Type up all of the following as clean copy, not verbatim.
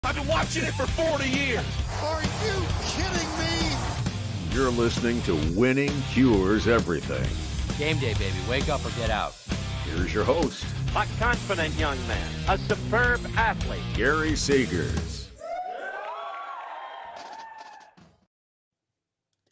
I've been watching it for 40 years. Are you kidding me? You're listening to Winning Cures Everything. Game day, baby. Wake up or get out. Here's your host, A confident young man, a superb athlete. Gary Seegers.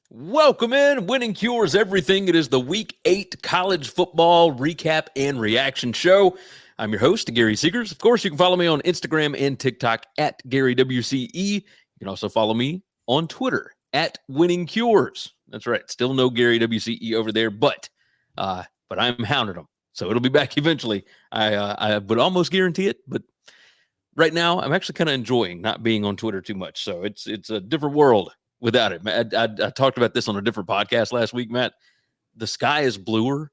Welcome in. Winning Cures Everything. It is the Week 8 college football recap and reaction show. I'm your host, Gary Seegers. Of course, you can follow me on Instagram and TikTok at GaryWCE. You can also follow me on Twitter at Winning Cures. That's right. Still no Gary WCE over there, but I'm hounding him. So it'll be back eventually. I would almost guarantee it, but right now I'm actually kind of enjoying not being on Twitter too much. So it's a different world without it. I talked about this on a different podcast last week, Matt. The sky is bluer.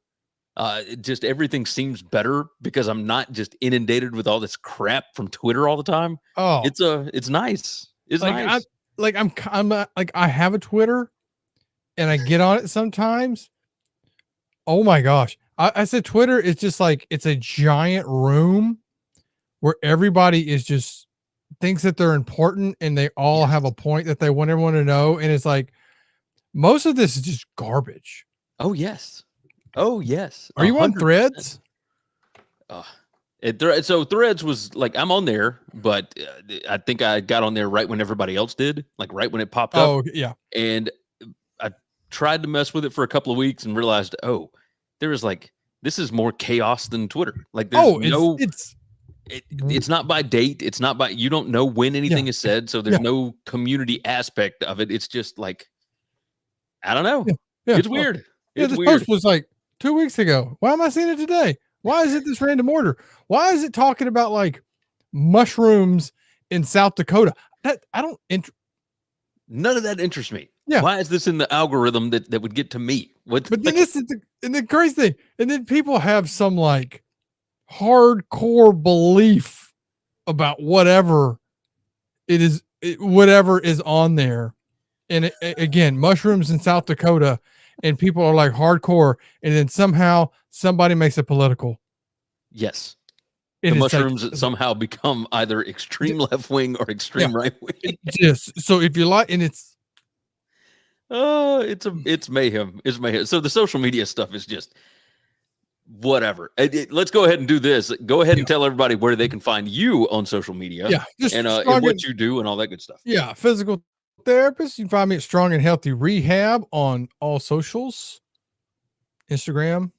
Just everything seems better because I'm not just inundated with all this crap from Twitter all the time. Oh, it's nice. It's like nice. I have a Twitter and I get on it sometimes. Oh my gosh. I said Twitter is just like, it's a giant room where everybody is just thinks that they're important and they all have a point that they want everyone to know. And it's like, most of this is just garbage. Oh, yes. Oh, yes. Are you on 100%. Threads? So Threads was like, I'm on there, but I think I got on there right when everybody else did, like right when it popped up. Oh, yeah. And I tried to mess with it for a couple of weeks and realized, there is like, this is more chaos than Twitter. Like, there's it's not by date. It's not by, you don't know when anything is said. So there's no community aspect of it. It's just like, I don't know. Yeah. It's weird. It's this weird. post was like 2 weeks ago. Why am I seeing it today? Why is it this random order? Why is it talking about like mushrooms in South Dakota? None of that interests me. Yeah. Why is this in the algorithm that would get to me? But then this is the crazy thing. And then people have some like hardcore belief about whatever it is, whatever is on there. And again, mushrooms in South Dakota, and people are like hardcore. And then somehow somebody makes it political. Yes. And the it's mushrooms like, somehow become either extreme left wing or extreme right wing. Just so if you like, and it's mayhem. It's mayhem. So the social media stuff is just whatever. Let's go ahead and do this. Go ahead and tell everybody where they can find you on social media. Yeah, and what you do and all that good stuff. Yeah, physical therapist. You can find me at Strong and Healthy Rehab on all socials, Instagram,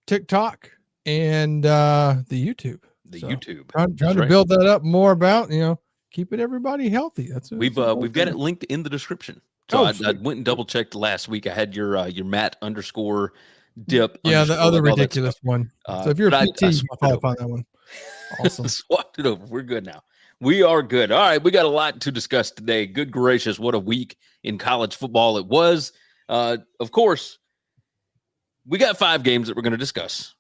TikTok, and the YouTube. YouTube. Trying to build that up more about, keeping everybody healthy. We've got it linked in the description. So I went and double checked last week. I had your Matt _ dip. Yeah, the other ridiculous one. So if you're a PT, you can probably find that one. Awesome. Swapped it over. We're good now. We are good. All right. We got a lot to discuss today. Good gracious. What a week in college football it was. Of course, we got 5 games that we're going to discuss.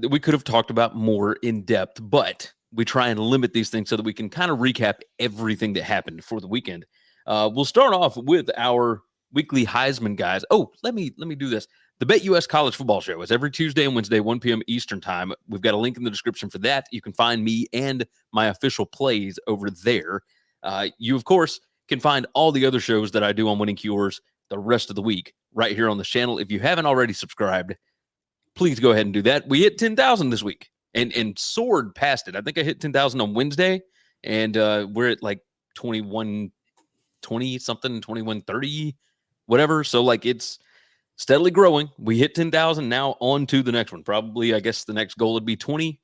We could have talked about more in depth, but we try and limit these things so that we can kind of recap everything that happened for the weekend. We'll start off with our weekly Heisman guys. Oh, let me do this. The BetUS College Football Show is every Tuesday and Wednesday, 1 p.m. Eastern Time. We've got a link in the description for that. You can find me and my official plays over there. You, of course, can find all the other shows that I do on Winning Cures the rest of the week right here on the channel. If you haven't already subscribed, please go ahead and do that. We hit 10,000 this week and soared past it. I think I hit 10,000 on Wednesday, and we're at like 2120 something, 2130, whatever. So like it's steadily growing. We hit 10,000, now on to the next one. Probably, I guess the next goal would be 20,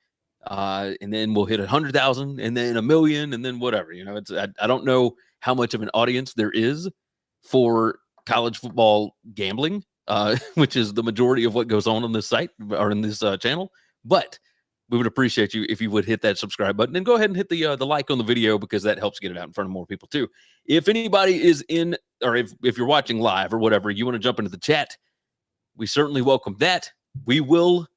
and then we'll hit 100,000, and then 1 million, and then whatever. I don't know how much of an audience there is for college football gambling, which is the majority of what goes on this site or in this channel. But we would appreciate you if you would hit that subscribe button and go ahead and hit the like on the video, because that helps get it out in front of more people too. If anybody is in, or if you're watching live or whatever, you want to jump into the chat, we certainly welcome that. We will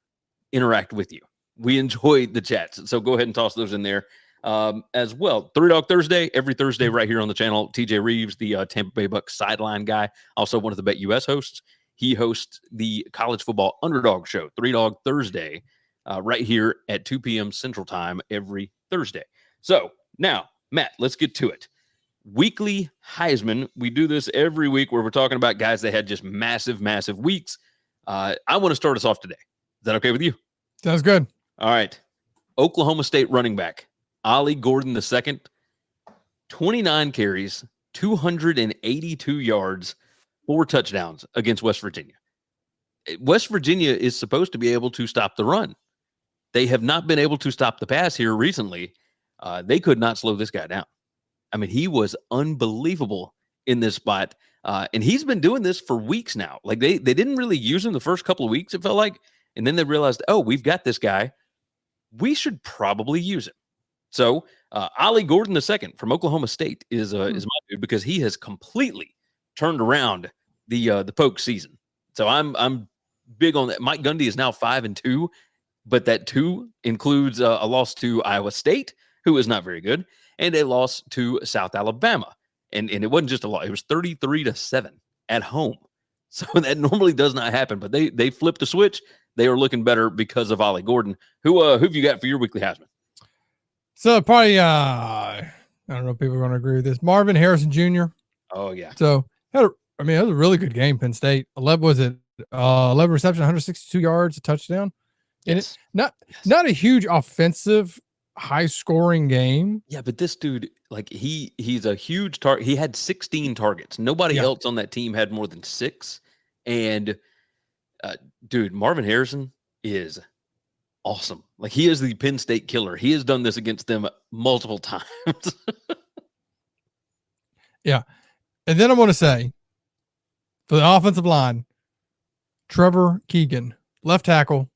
interact with you. We enjoy the chats. So go ahead and toss those in there as well. 3 Dog Thursday, every Thursday right here on the channel. TJ Reeves, the Tampa Bay Bucks sideline guy, also one of the BetUS hosts. He hosts the College Football Underdog Show, 3 Dog Thursday, right here at 2 p.m. Central Time every Thursday. So now Matt, let's get to it. Weekly Heisman. We do this every week where we're talking about guys that had just massive, massive weeks. I want to start us off today. Is that okay with you? Sounds good. All right. Oklahoma State running back, Ollie Gordon II, 29 carries, 282 yards, 4 touchdowns against West Virginia. West Virginia is supposed to be able to stop the run. They have not been able to stop the pass here recently. They could not slow this guy down. I mean, he was unbelievable in this spot. And he's been doing this for weeks now. Like they didn't really use him the first couple of weeks, it felt like. And then they realized, oh, we've got this guy. We should probably use him. So Ollie Gordon II from Oklahoma State is my dude because he has completely turned around the Polk season. So I'm big on that. Mike Gundy is now 5-2, but that 2 includes a loss to Iowa State, who is not very good, and a loss to South Alabama. And it wasn't just a loss; it was 33-7 at home. So that normally does not happen, but they flipped a switch. They are looking better because of Ollie Gordon. Who have you got for your weekly Heisman? So probably I don't know if people are going to agree with this. Marvin Harrison Jr. Oh yeah. So it was a really good game. Penn State 11 reception, 162 yards, a touchdown. And Yes. It's not a huge offensive, high scoring game. Yeah, but this dude, like he's a huge target. He had 16 targets. Nobody else on that team had more than 6. And dude, Marvin Harrison is awesome. Like he is the Penn State killer. He has done this against them multiple times. Yeah. And then I'm going to say for the offensive line, Trevor Keegan, left tackle,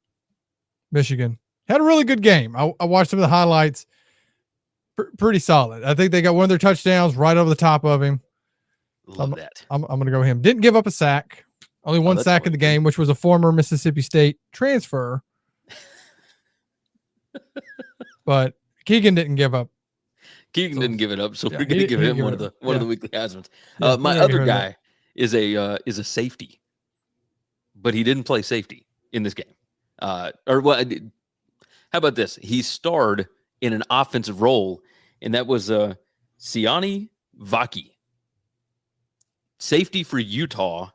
Michigan, had a really good game. I watched some of the highlights. Pretty solid. I think they got one of their touchdowns right over the top of him. Love that. I'm going to go him. Didn't give up a sack. Only one sack in the game, which was a former Mississippi State transfer. But Keegan didn't give up. Keegan didn't give it up, so we're going to give him one of the weekly Heismans. Yeah, my other guy is a safety, but he didn't play safety in this game. How about this? He starred in an offensive role, and that was Siani Vaki, safety for Utah.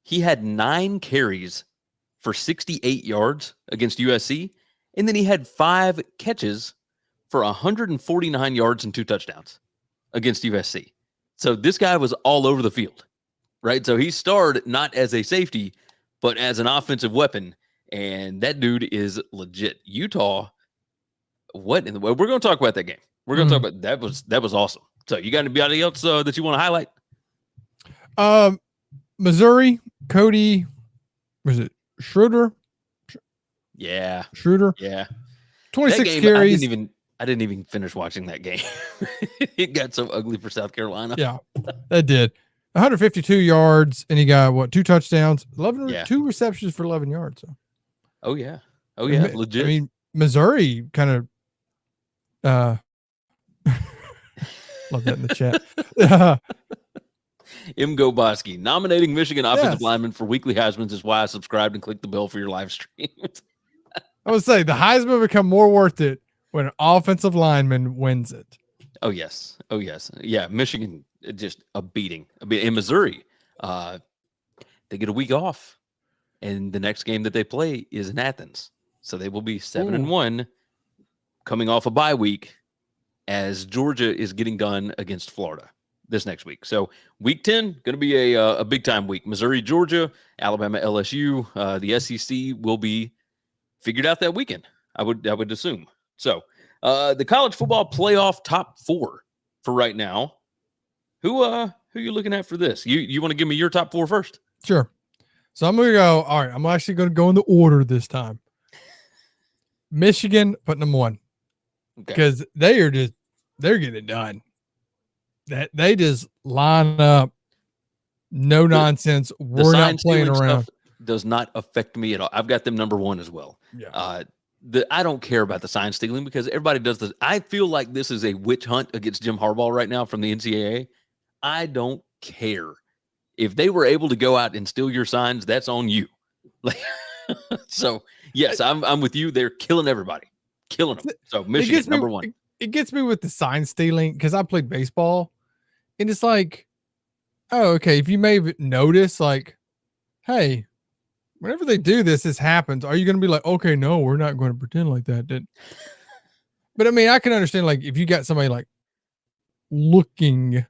He had 9 carries for 68 yards against USC, and then he had 5 catches for 149 yards and 2 touchdowns against USC. So this guy was all over the field, right? So he starred not as a safety, but as an offensive weapon, and that dude is legit. Utah, what in the world? We're going to talk about that game. We're going to talk about that was awesome. So you got anybody else that you want to highlight? Missouri, Cody, was it Schroeder? Yeah. Schroeder. Yeah. 26 game, carries. I didn't even finish watching that game. It got so ugly for South Carolina. Yeah, that did. 152 yards, and he got 2 touchdowns, 2 receptions for 11 yards. So. Oh yeah, legit. I mean, Missouri kind of love that in the chat. M. Goboski nominating Michigan offensive lineman for weekly Heisman's is why I subscribed and clicked the bell for your live stream. I would say the Heisman will become more worth it when an offensive lineman wins it. Oh yes. Yeah, Michigan just a beating. In Missouri, they get a week off, and the next game that they play is in Athens, so they will be 7-1, coming off a bye week, as Georgia is getting done against Florida this next week. So week 10 going to be a big time week. Missouri, Georgia, Alabama, LSU. The SEC will be figured out that weekend, I would assume. So the college football playoff top 4 for right now. Who are you looking at for this? You want to give me your top 4 first? Sure. So I'm going to go. All right. I'm actually going to go in the order this time. Michigan, put number 1. Because they're getting it done. That they just line up, no nonsense. We're not playing around. Does not affect me at all. I've got them number 1 as well. Yeah. I don't care about the sign stealing because everybody does this. I feel like this is a witch hunt against Jim Harbaugh right now from the NCAA. I don't care. If they were able to go out and steal your signs, that's on you. So yes, I'm with you. They're killing everybody, killing them. So Michigan number 1. it gets me with the sign stealing because I played baseball, and it's like, oh, okay. If you may notice, like, hey, whenever they do this, this happens. Are you going to be like, okay, no, we're not going to pretend like that? But I mean, I can understand, like, if you got somebody like looking,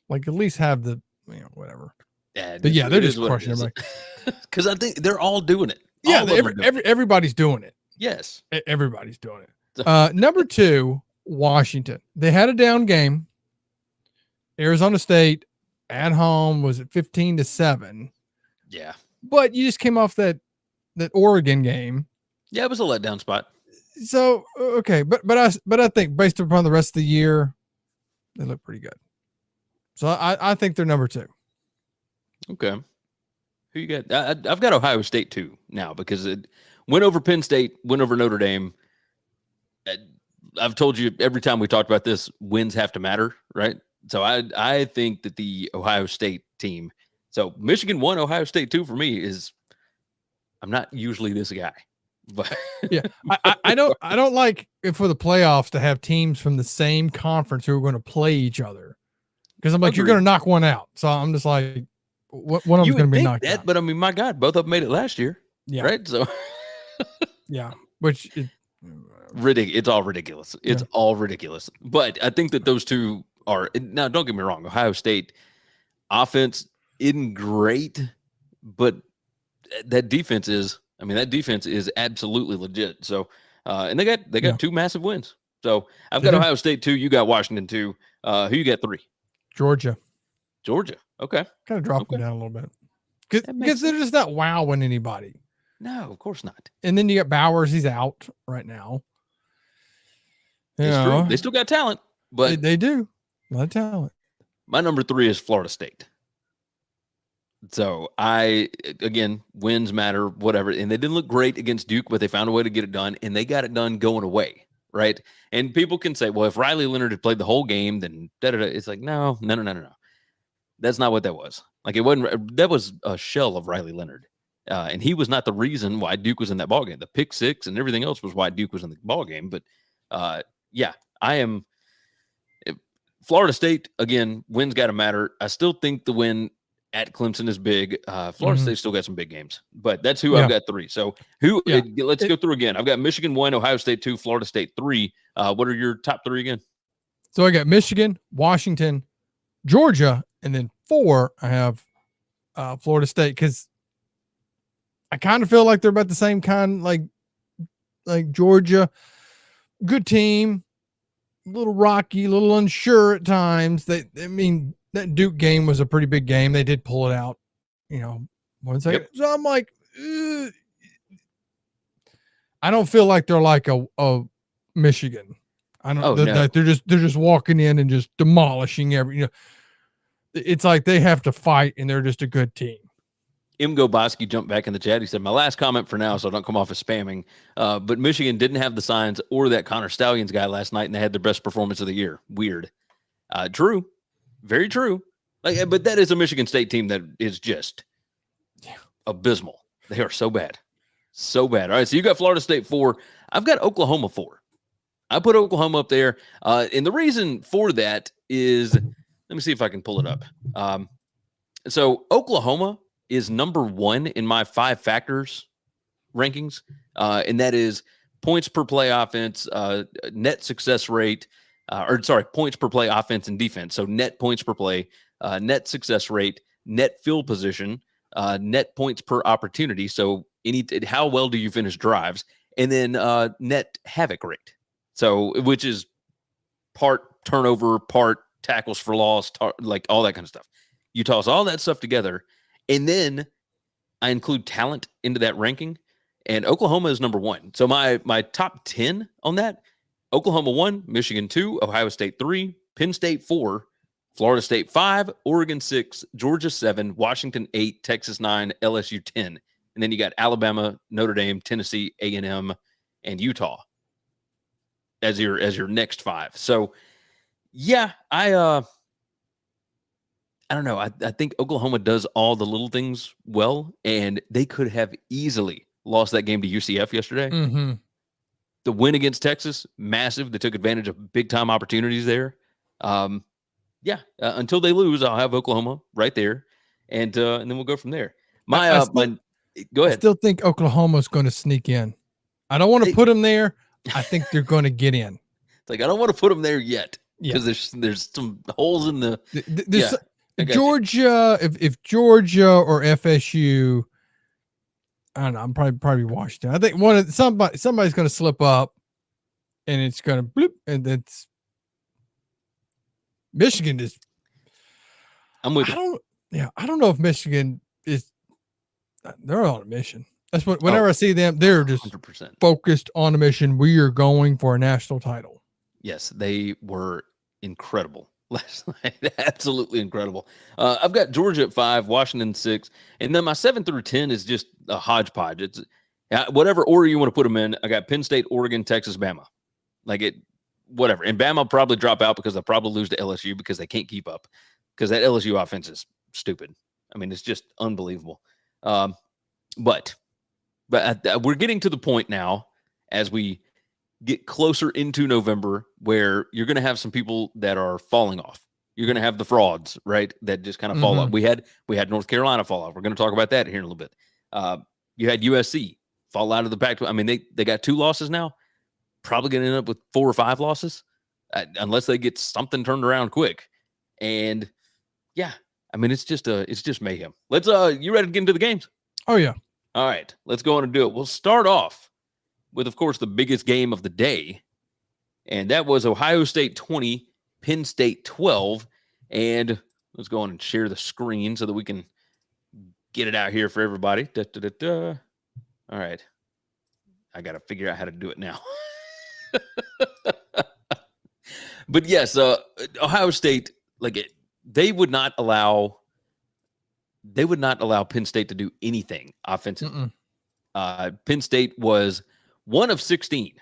like, at least have the, whatever. Yeah, But yeah, they're just crushing everybody. Because I think they're all doing it. Yeah, everybody's doing it. Yes. Everybody's doing it. Number 2, Washington. They had a down game. Arizona State at home was at 15-7. Yeah. But you just came off that Oregon game. Yeah, it was a letdown spot. So okay, but I think based upon the rest of the year, they look pretty good. So I think they're number 2. Okay. Who you got? I've got Ohio State too now because it went over Penn State, went over Notre Dame. I've told you every time we talked about this, wins have to matter, right? So I think that the Ohio State team. So Michigan 1, Ohio State 2 for me is. I'm not usually this guy, but yeah, I don't like it for the playoffs to have teams from the same conference who are going to play each other because I'm like, you're going to knock one out. So I'm just like, one of them's going to be knocked out. But I mean, my God, both of them made it last year. Yeah. Right. So yeah, which it's all ridiculous. It's all ridiculous. But I think that those two are now. Don't get me wrong. Ohio State offense isn't great, but that defense is. I mean, that defense is absolutely legit. So, and they got 2 massive wins. So I've got Ohio State 2. You got Washington 2. Who you got 3? Georgia. Okay. Kind of drop them down a little bit because they're just not wowing anybody. No, of course not. And then you got Bowers. He's out right now. It's true. They still got talent, but they do. A lot of talent. My number 3 is Florida State. So again, wins matter, whatever. And they didn't look great against Duke, but they found a way to get it done, and they got it done going away, right? And people can say, well, if Riley Leonard had played the whole game, then da-da-da. It's like, no. That's not what that was. Like, it wasn't. That was a shell of Riley Leonard, and he was not the reason why Duke was in that ballgame. The pick six and everything else was why Duke was in the ballgame. But yeah, I am. Florida State again. Wins got to matter. I still think the win at Clemson is big. Florida State still got some big games, but that's who I've got 3. So let's go through again. I've got Michigan 1, Ohio State 2, Florida State 3. What are your top 3 again? So I got Michigan, Washington, Georgia, and then 4, I have Florida State because I kind of feel like they're about the same kind, like Georgia, good team, a little rocky, a little unsure at times. That Duke game was a pretty big game. They did pull it out, 1 second. Yep. So I'm like, I don't feel like they're like a Michigan. I don't. They're just walking in and just demolishing it's like they have to fight, and they're just a good team. Imgo Bosky jumped back in the chat. He said, my last comment for now, so I don't come off as spamming. But Michigan didn't have the signs or that Connor Stallions guy last night, and they had their best performance of the year. Weird. True. Very true. But that is a Michigan State team that is just abysmal. They are so bad. So bad. All right, so you got Florida State 4. I've got Oklahoma 4. I put Oklahoma up there. And the reason for that is, let me see if I can pull it up. So Oklahoma is number 1 in my 5 factors rankings. And that is points per play offense, net success rate, points per play offense and defense. So net points per play, net success rate, net field position, net points per opportunity. So how well do you finish drives? And then net havoc rate. So which is part turnover, part tackles for loss, like all that kind of stuff. You toss all that stuff together, and then I include talent into that ranking, and Oklahoma is number 1. So my top 10 on that: Oklahoma 1, Michigan 2, Ohio State 3, Penn State 4, Florida State 5, Oregon 6, Georgia 7, Washington 8, Texas 9, LSU 10. And then you got Alabama, Notre Dame, Tennessee, A&M, and Utah as your next 5. So yeah, I don't know. I think Oklahoma does all the little things well, and they could have easily lost that game to UCF yesterday. Mm-hmm. The win against Texas, massive. They took advantage of big-time opportunities there. Until they lose, I'll have Oklahoma right there, and then we'll go from there. Go ahead. I still think Oklahoma's going to sneak in. I don't want to put them there. I think they're going to get in. It's like I don't want to put them there yet because there's some holes in the. Georgia, if Georgia or FSU, I don't know. I'm probably Washington. I think somebody's going to slip up, and it's going to bloop, and it's Michigan is. I'm with you. I don't know if Michigan is. They're on a mission. That's what. Whenever I see them, they're just 100% focused on a mission. We are going for a national title. Yes, they were incredible last night. Absolutely incredible. I've got Georgia at 5, Washington 6, and then my 7 through 10 is just a hodgepodge. It's whatever order you want to put them in. I got Penn State, Oregon, Texas, Bama. Whatever. And Bama will probably drop out because they'll probably lose to LSU because they can't keep up because that LSU offense is stupid. I mean, it's just unbelievable. But we're getting to the point now as we get closer into November where you're going to have some people that are falling off. You're going to have the frauds, right? That just kind of fall off. We had North Carolina fall off. We're going to talk about that here in a little bit. You had USC fall out of the Pac-12. I mean, they got 2 losses now. Probably going to end up with 4 or 5 losses unless they get something turned around quick. And yeah, I mean, it's just mayhem. Let's you ready to get into the games? Oh yeah. All right, let's go on and do it. We'll start off with, of course, the biggest game of the day, and that was Ohio State 20, Penn State 12. And let's go on and share the screen so that we can get it out here for everybody. All right. I got to figure out how to do it now. But yes, Ohio State, they would not allow Penn State to do anything offensively. Penn State was 1 of 16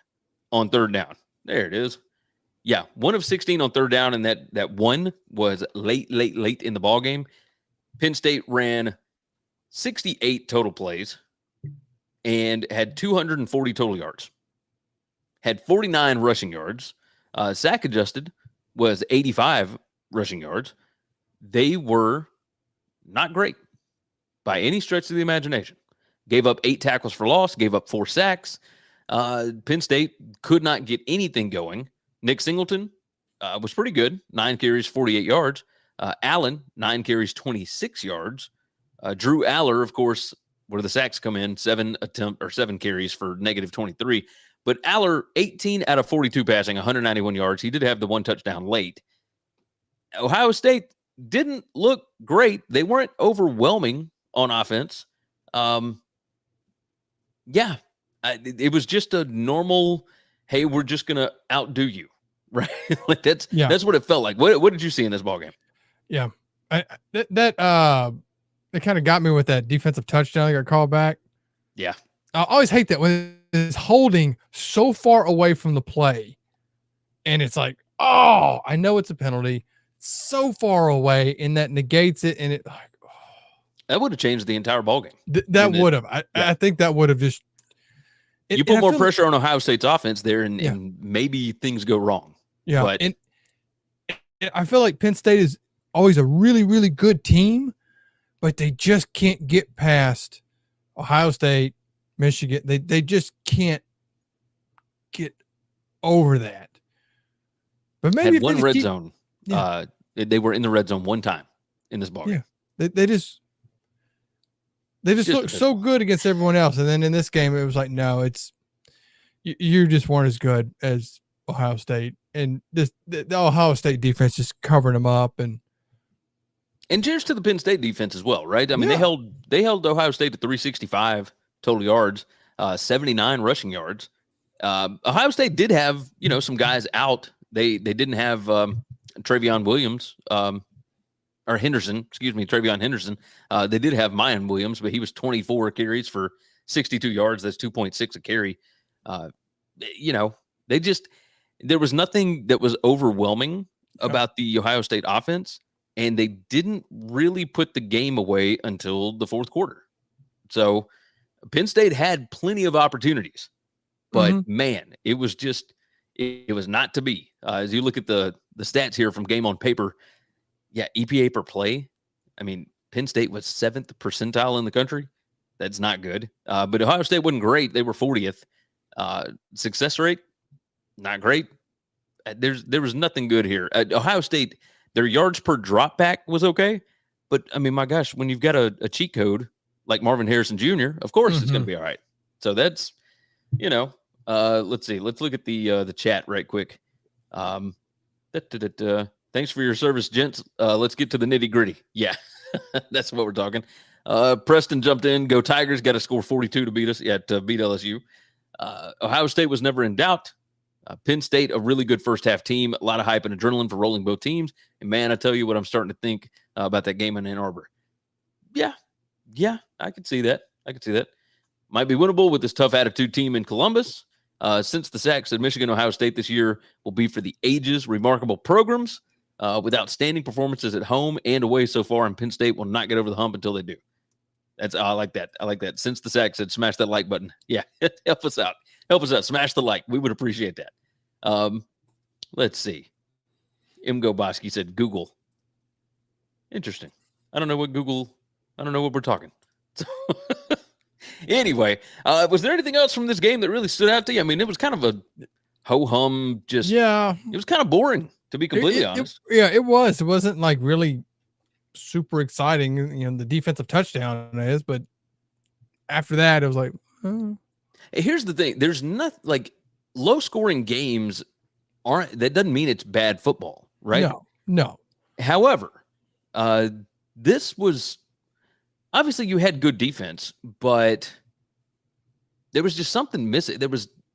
on third down. There it is. Yeah, 1 of 16 on third down, and that one was late in the ball game. Penn State ran 68 total plays and had 240 total yards. Had 49 rushing yards. Sack adjusted was 85 rushing yards. They were not great by any stretch of the imagination. Gave up 8 tackles for loss, gave up 4 sacks. Penn State could not get anything going. Nick Singleton was pretty good, 9 carries, 48 yards. Allen, 9 carries, 26 yards. Drew Aller, of course, where the sacks come in, 7 carries for negative 23. But Aller, 18 out of 42 passing, 191 yards. He did have the 1 touchdown late. Ohio State didn't look great. They weren't overwhelming on offense. It was just a normal, hey, we're just going to outdo you, right? That's what it felt like. What did you see in this ballgame? Yeah. That kind of got me with that defensive touchdown that got called back. Yeah. I always hate that when it's holding so far away from the play and it's like, oh, I know it's a penalty, so far away, and that negates it. And it that would have changed the entire ballgame. That would have. I think that would have just. You put more pressure on Ohio State's offense there, and maybe things go wrong. Yeah, but and I feel like Penn State is always a really, really good team, but they just can't get past Ohio State, Michigan. They just can't get over that. But maybe had one red zone. Yeah. They were in the red zone one time in this ballgame. Yeah, they just looked so good against everyone else, and then in this game, it was like, no, you just weren't as good as Ohio State, and the Ohio State defense just covering them up, and cheers to the Penn State defense as well, right? I mean, they held Ohio State to 365 total yards, 79 rushing yards. Ohio State did have some guys out. They didn't have Travion Williams. Or Henderson, Travion Henderson. They did have Mayan Williams, but he was 24 carries for 62 yards. That's 2.6 a carry. There was nothing that was overwhelming about the Ohio State offense, and they didn't really put the game away until the fourth quarter. So Penn State had plenty of opportunities But man, it was just it was not to be. As you look at the stats here from Game on Paper, yeah, EPA per play. I mean, Penn State was 7th percentile in the country. That's not good. But Ohio State wasn't great. They were 40th. Success rate, not great. There was nothing good here. Ohio State, their yards per drop back was okay. But, I mean, my gosh, when you've got a cheat code like Marvin Harrison Jr., of course it's going to be all right. So that's, let's see. Let's look at the chat right quick. Thanks for your service, gents. Let's get to the nitty gritty. Yeah, that's what we're talking. Preston jumped in. Go Tigers. Got to score 42 to beat us. Yeah, to beat LSU. Ohio State was never in doubt. Penn State, a really good first half team. A lot of hype and adrenaline for rolling both teams. And man, I tell you what, I'm starting to think about that game in Ann Arbor. Yeah, I could see that. Might be winnable with this tough attitude team in Columbus. Since the Sack said Michigan, Ohio State this year will be for the ages. Remarkable programs with outstanding performances at home and away so far, and Penn State will not get over the hump until they do. I like that. Since the Sack said smash that like button. Yeah, help us out. Smash the like. We would appreciate that. Let's see. Imgo Bosky said Google. Interesting. I don't know what we're talking. So anyway, was there anything else from this game that really stood out to you? I mean, it was kind of a ho-hum, it was kind of boring, to be completely honest. It was. It wasn't like really super exciting. The defensive touchdown is, but after that, it was like, Here's the thing. There's nothing like low-scoring games that doesn't mean it's bad football, right? No. However, this was obviously you had good defense, but there was just something missing.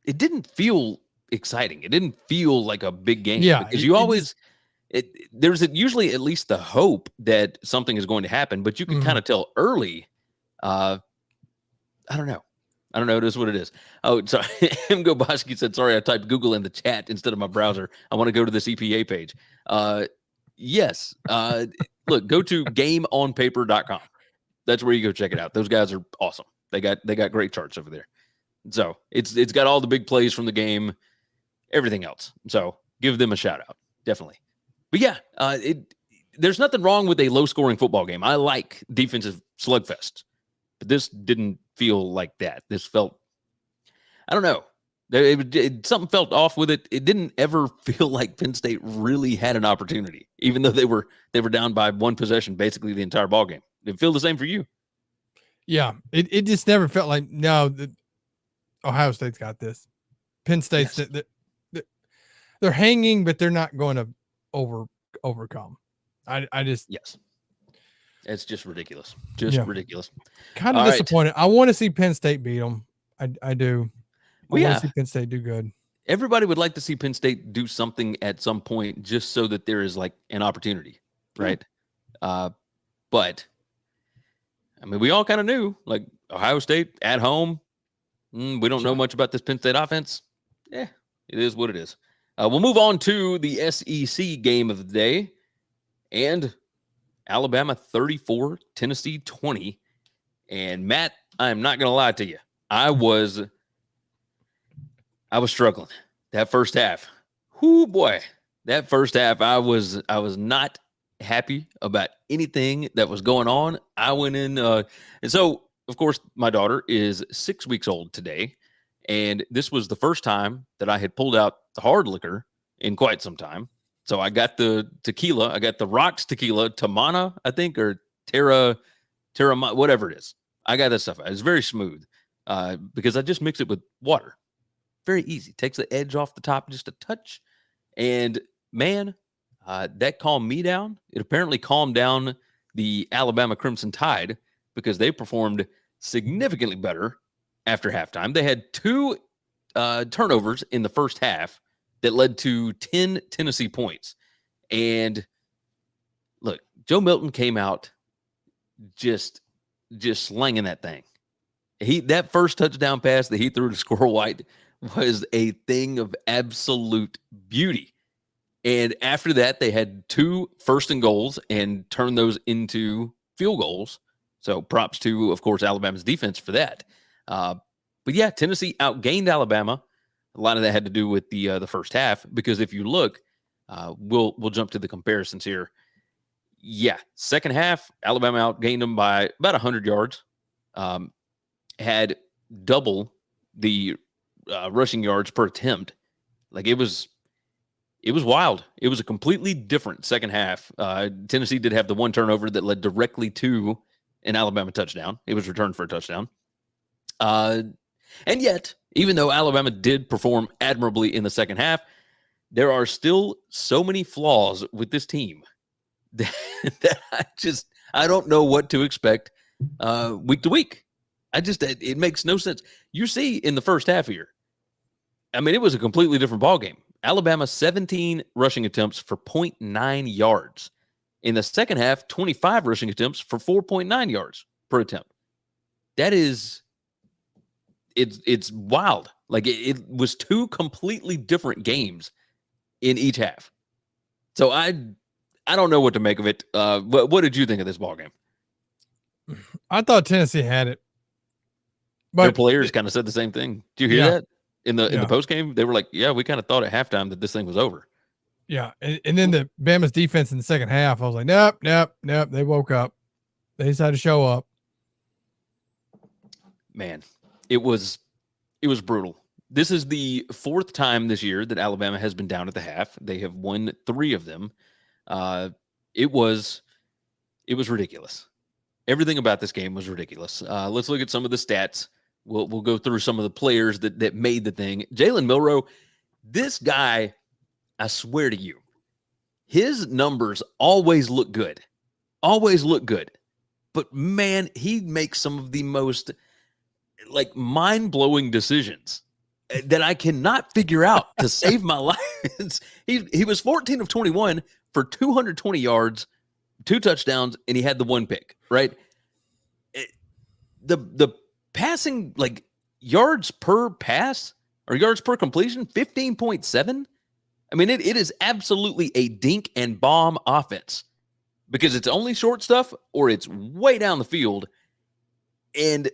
It didn't feel exciting. It didn't feel like a big game. Yeah, because there's usually at least the hope that something is going to happen, but you can kind of tell early. I don't know. It is what it is. Oh, sorry. Imgo Bosky said, sorry, I typed Google in the chat instead of my browser. I want to go to this EPA page. Yes. Look, go to gameonpaper.com. That's where you go check it out. Those guys are awesome. They got great charts over there. So it's got all the big plays from the game, everything else. So give them a shout out. Definitely. But yeah, there's nothing wrong with a low scoring football game. I like defensive slugfest, but this didn't feel like that. This felt, I don't know. Something felt off with it. It didn't ever feel like Penn State really had an opportunity, even though they were down by one possession basically the entire ball game. Did it feel the same for you? Yeah, it just never felt like, no, Ohio State's got this. Penn State's they're hanging, but they're not going to overcome. I just yes. It's just ridiculous. Ridiculous. Kind of disappointed. Right. I want to see Penn State beat them. I do. I want to see Penn State do good. Everybody would like to see Penn State do something at some point just so that there is like an opportunity, right? But I mean, we all kind of knew, like Ohio State at home. We don't know much about this Penn State offense. Yeah, it is what it is. We'll move on to the SEC game of the day. And Alabama 34, Tennessee 20. And Matt, I'm not going to lie to you. I was struggling that first half. Whoo boy. That first half, I was not happy about anything that was going on. I went in, and so of course my daughter is 6 weeks old today, and this was the first time that I had pulled out the hard liquor in quite some time. So I got the tequila. I got the Rocks tequila, Tamana, I think, or Terra, whatever it is. I got that stuff. It's very smooth because I just mix it with water. Very easy. Takes the edge off the top just a touch. And man, that calmed me down. It apparently calmed down the Alabama Crimson Tide because they performed significantly better after halftime. They had 2 turnovers in the first half that led to 10 Tennessee points. And look, Joe Milton came out just slanging that thing. That first touchdown pass that he threw to Squirrel White was a thing of absolute beauty. And after that, they had 2 first and goals and turned those into field goals. So props to, of course, Alabama's defense for that. But yeah, Tennessee outgained Alabama. A lot of that had to do with the first half, because if you look, we'll jump to the comparisons here. Yeah, second half, Alabama outgained them by about 100 yards. Had double the rushing yards per attempt. Like it was wild. It was a completely different second half. Tennessee did have the one turnover that led directly to an Alabama touchdown. It was returned for a touchdown. And yet, even though Alabama did perform admirably in the second half, there are still so many flaws with this team that I don't know what to expect week to week. It makes no sense. You see in the first half here, I mean, it was a completely different ballgame. Alabama, 17 rushing attempts for 0.9 yards. In the second half, 25 rushing attempts for 4.9 yards per attempt. That is, it's wild. Like it was two completely different games in each half. So I don't know what to make of it. What did you think of this ballgame? I thought Tennessee had it. But their players kind of said the same thing. Do you hear that in the post game? They were like, "Yeah, we kind of thought at halftime that this thing was over." Yeah, and then the Bama's defense in the second half, I was like, nope. They woke up. They decided to show up. Man, it was brutal. This is the fourth time this year that Alabama has been down at the half. They have won 3 of them. It was ridiculous. Everything about this game was ridiculous. Let's look at some of the stats. We'll go through some of the players that made the thing. Jalen Milroe, this guy, I swear to you, his numbers always look good. Always look good. But man, he makes some of the most like mind-blowing decisions that I cannot figure out to save my life. He was 14 of 21 for 220 yards, 2 touchdowns, and he had the 1 pick, right? The passing, like yards per pass or yards per completion, 15.7. I mean, it is absolutely a dink and bomb offense because it's only short stuff or it's way down the field. And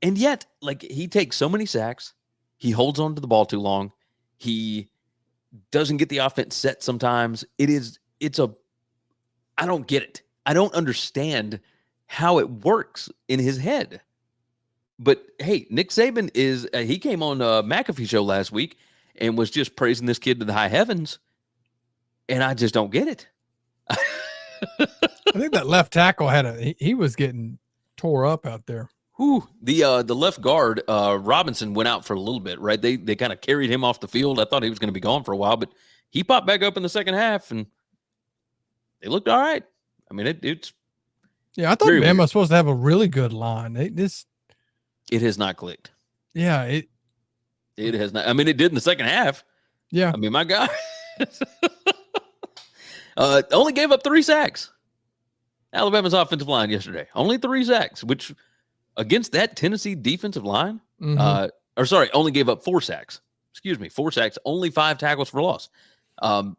yet, like, he takes so many sacks. He holds on to the ball too long. He doesn't get the offense set sometimes. I don't get it. I don't understand how it works in his head. But hey, Nick Saban he came on McAfee show last week and was just praising this kid to the high heavens. And I just don't get it. I think that left tackle he was getting tore up out there. Whew. The left guard, Robinson, went out for a little bit, right? They kind of carried him off the field. I thought he was going to be gone for a while, but he popped back up in the second half and they looked all right. I mean, it's I thought Bama was supposed to have a really good line. It has not clicked. Yeah, it has not. I mean, it did in the second half. Yeah. I mean, my God. Only gave up 3 sacks. Alabama's offensive line yesterday. Only 3 sacks, which against that Tennessee defensive line, only gave up 4 sacks. Excuse me, 4 sacks, only 5 tackles for loss. I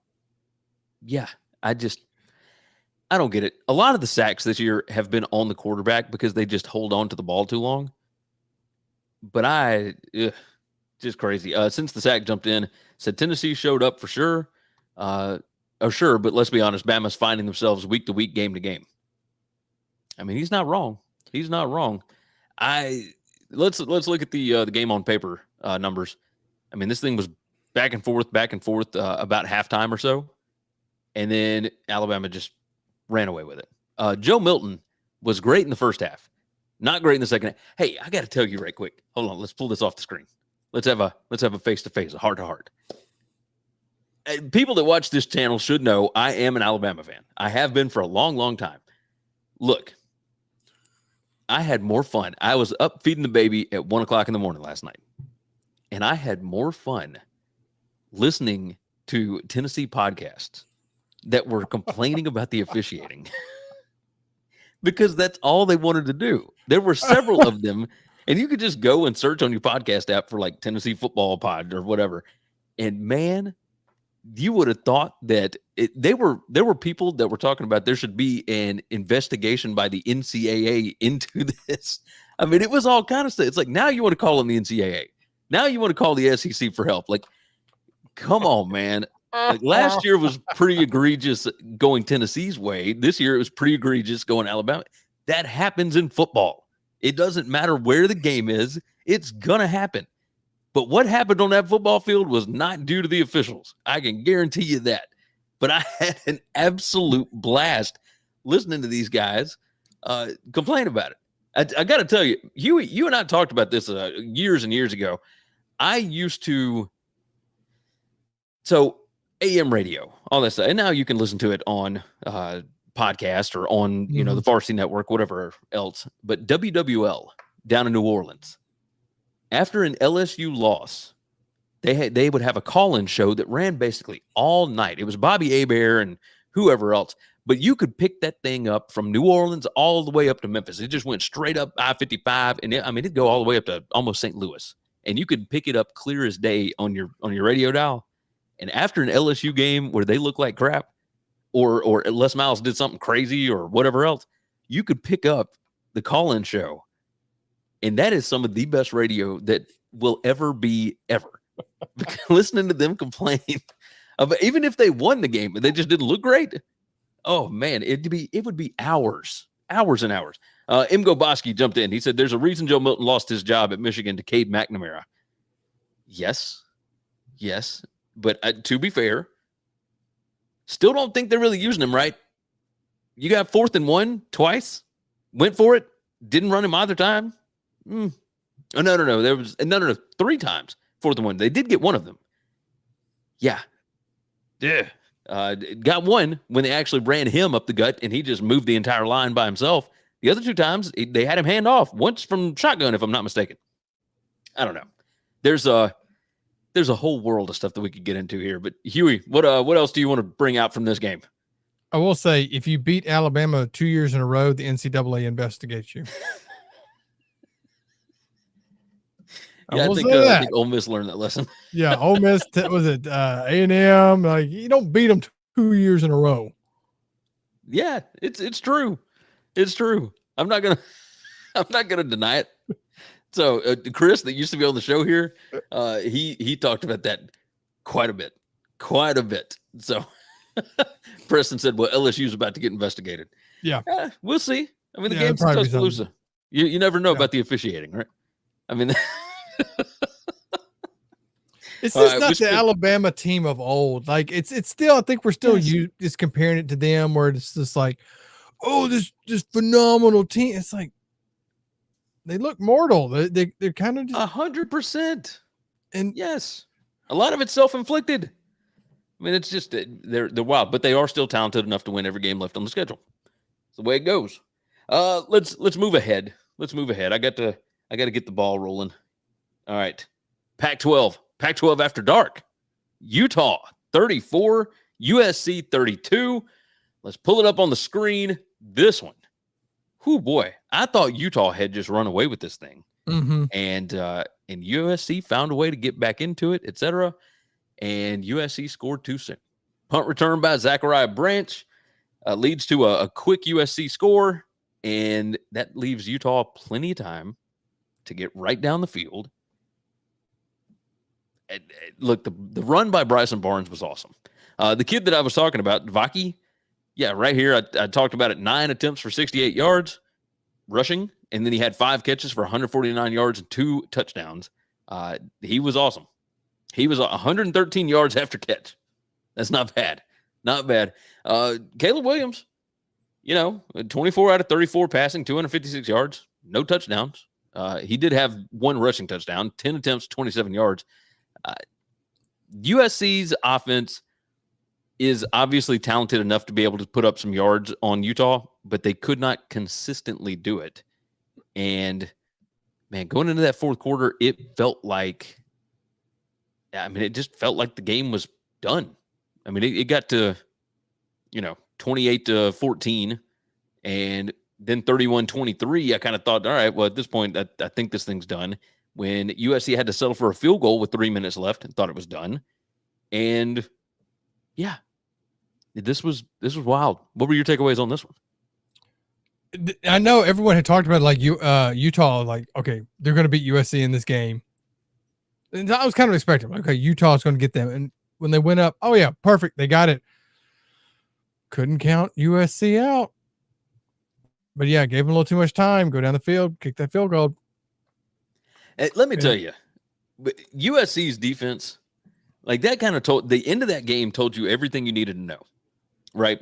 don't get it. A lot of the sacks this year have been on the quarterback because they just hold on to the ball too long. But just crazy. Since the sack jumped in, said Tennessee showed up for sure. Sure, but let's be honest, Bama's finding themselves week to week, game to game. I mean, he's not wrong. He's not wrong. Let's look at the game on paper numbers. I mean, this thing was back and forth about halftime or so, and then Alabama just ran away with it. Joe Milton was great in the first half, not great in the second half. Hey, I got to tell you right quick. Hold on, let's pull this off the screen. Let's have a face-to-face, a heart-to-heart. People that watch this channel should know I am an Alabama fan. I have been for a long, long time. Look, I had more fun. I was up feeding the baby at 1:00 in the morning last night, and I had more fun listening to Tennessee podcasts that were complaining about the officiating because that's all they wanted to do. There were several of them, and you could just go and search on your podcast app for like Tennessee Football Pod or whatever. And man, you would have thought that there were people that were talking about there should be an investigation by the NCAA into this. I mean, it was all kind of stuff. It's like, now you want to call on the NCAA. Now you want to call the SEC for help. Like, come on, man. Like, last year was pretty egregious going Tennessee's way. This year it was pretty egregious going Alabama. That happens in football. It doesn't matter where the game is. It's going to happen. But what happened on that football field was not due to the officials. I can guarantee you that. But I had an absolute blast listening to these guys complain about it. I got to tell you, Huey, you and I talked about this years and years ago. I used to, so AM radio, all that stuff. And now you can listen to it on podcast or on, the Varsity Network, whatever else. But WWL down in New Orleans, after an LSU loss, they would have a call-in show that ran basically all night. It was Bobby Hebert and whoever else. But you could pick that thing up from New Orleans all the way up to Memphis. It just went straight up I-55, and it'd go all the way up to almost St. Louis. And you could pick it up clear as day on your radio dial. And after an LSU game where they look like crap, or Les Miles did something crazy or whatever else, you could pick up the call-in show. And that is some of the best radio that will ever be ever. Listening to them complain about, even if they won the game, but they just didn't look great. Oh man, it would be hours and hours. M. Goboski jumped in. He said, "There's a reason Joe Milton lost his job at Michigan to Cade McNamara." Yes, but to be fair, still don't think they're really using him right. You got 4th and 1 twice, went for it, didn't run him either time. Oh, no. There was 3 times 4th and 1. They did get one of them. Yeah. Got one when they actually ran him up the gut and he just moved the entire line by himself. The other 2 times they had him hand off, once from shotgun, if I'm not mistaken. I don't know. There's a whole world of stuff that we could get into here. But Huey, what else do you want to bring out from this game? I will say, if you beat Alabama 2 years in a row, the NCAA investigates you. Yeah, I think Ole Miss learned that lesson. Yeah, Ole Miss was it A&M? Like, you don't beat them 2 years in a row. Yeah, it's true. It's true. I'm not gonna deny it. So Chris, that used to be on the show here, he talked about that quite a bit. So Preston said, "Well, LSU's about to get investigated." Yeah, we'll see. I mean, the game's in Tuscaloosa. You never know about the officiating, right? I mean. It's just not the Alabama team of old. Like it's still, I think we're still just comparing it to them, where it's just like, oh, this phenomenal team. It's like they look mortal. They're kind of just 100%. And yes, a lot of it's self-inflicted. I mean, it's just they're wild, but they are still talented enough to win every game left on the schedule. It's the way it goes. Let's move ahead. I got to get the ball rolling. All right. Pac-12 after dark. Utah 34, USC 32. Let's pull it up on the screen. This one. Whoo, boy. I thought Utah had just run away with this thing. Mm-hmm. And USC found a way to get back into it, etc. And USC scored too soon. Punt return by Zachariah Branch leads to a quick USC score. And that leaves Utah plenty of time to get right down the field. And look, the run by Bryson Barnes was awesome. The kid that I was talking about, Vaki, yeah, right here, I talked about it, 9 attempts for 68 yards rushing, and then he had 5 catches for 149 yards and 2 touchdowns. He was awesome. He was 113 yards after catch. That's not bad. Not bad. Caleb Williams, 24 out of 34 passing, 256 yards, no touchdowns. He did have 1 rushing touchdown, 10 attempts, 27 yards. USC's offense is obviously talented enough to be able to put up some yards on Utah, but they could not consistently do it. And, man, going into that fourth quarter, it felt like, it just felt like the game was done. I mean, it got to, 28-14, and then 31-23. I kind of thought, all right, well, at this point, I think this thing's done. When USC had to settle for a field goal with 3 minutes left and thought it was done. And yeah, this was wild. What were your takeaways on this one? I know everyone had talked about Utah, like, okay, they're going to beat USC in this game. And I was kind of expecting, okay, Utah's going to get them. And when they went up, oh yeah, perfect. They got it. Couldn't count USC out. But yeah, gave them a little too much time. Go down the field, kick that field goal. Let me tell you, USC's defense, like that kind of told the end of that game told you everything you needed to know, right?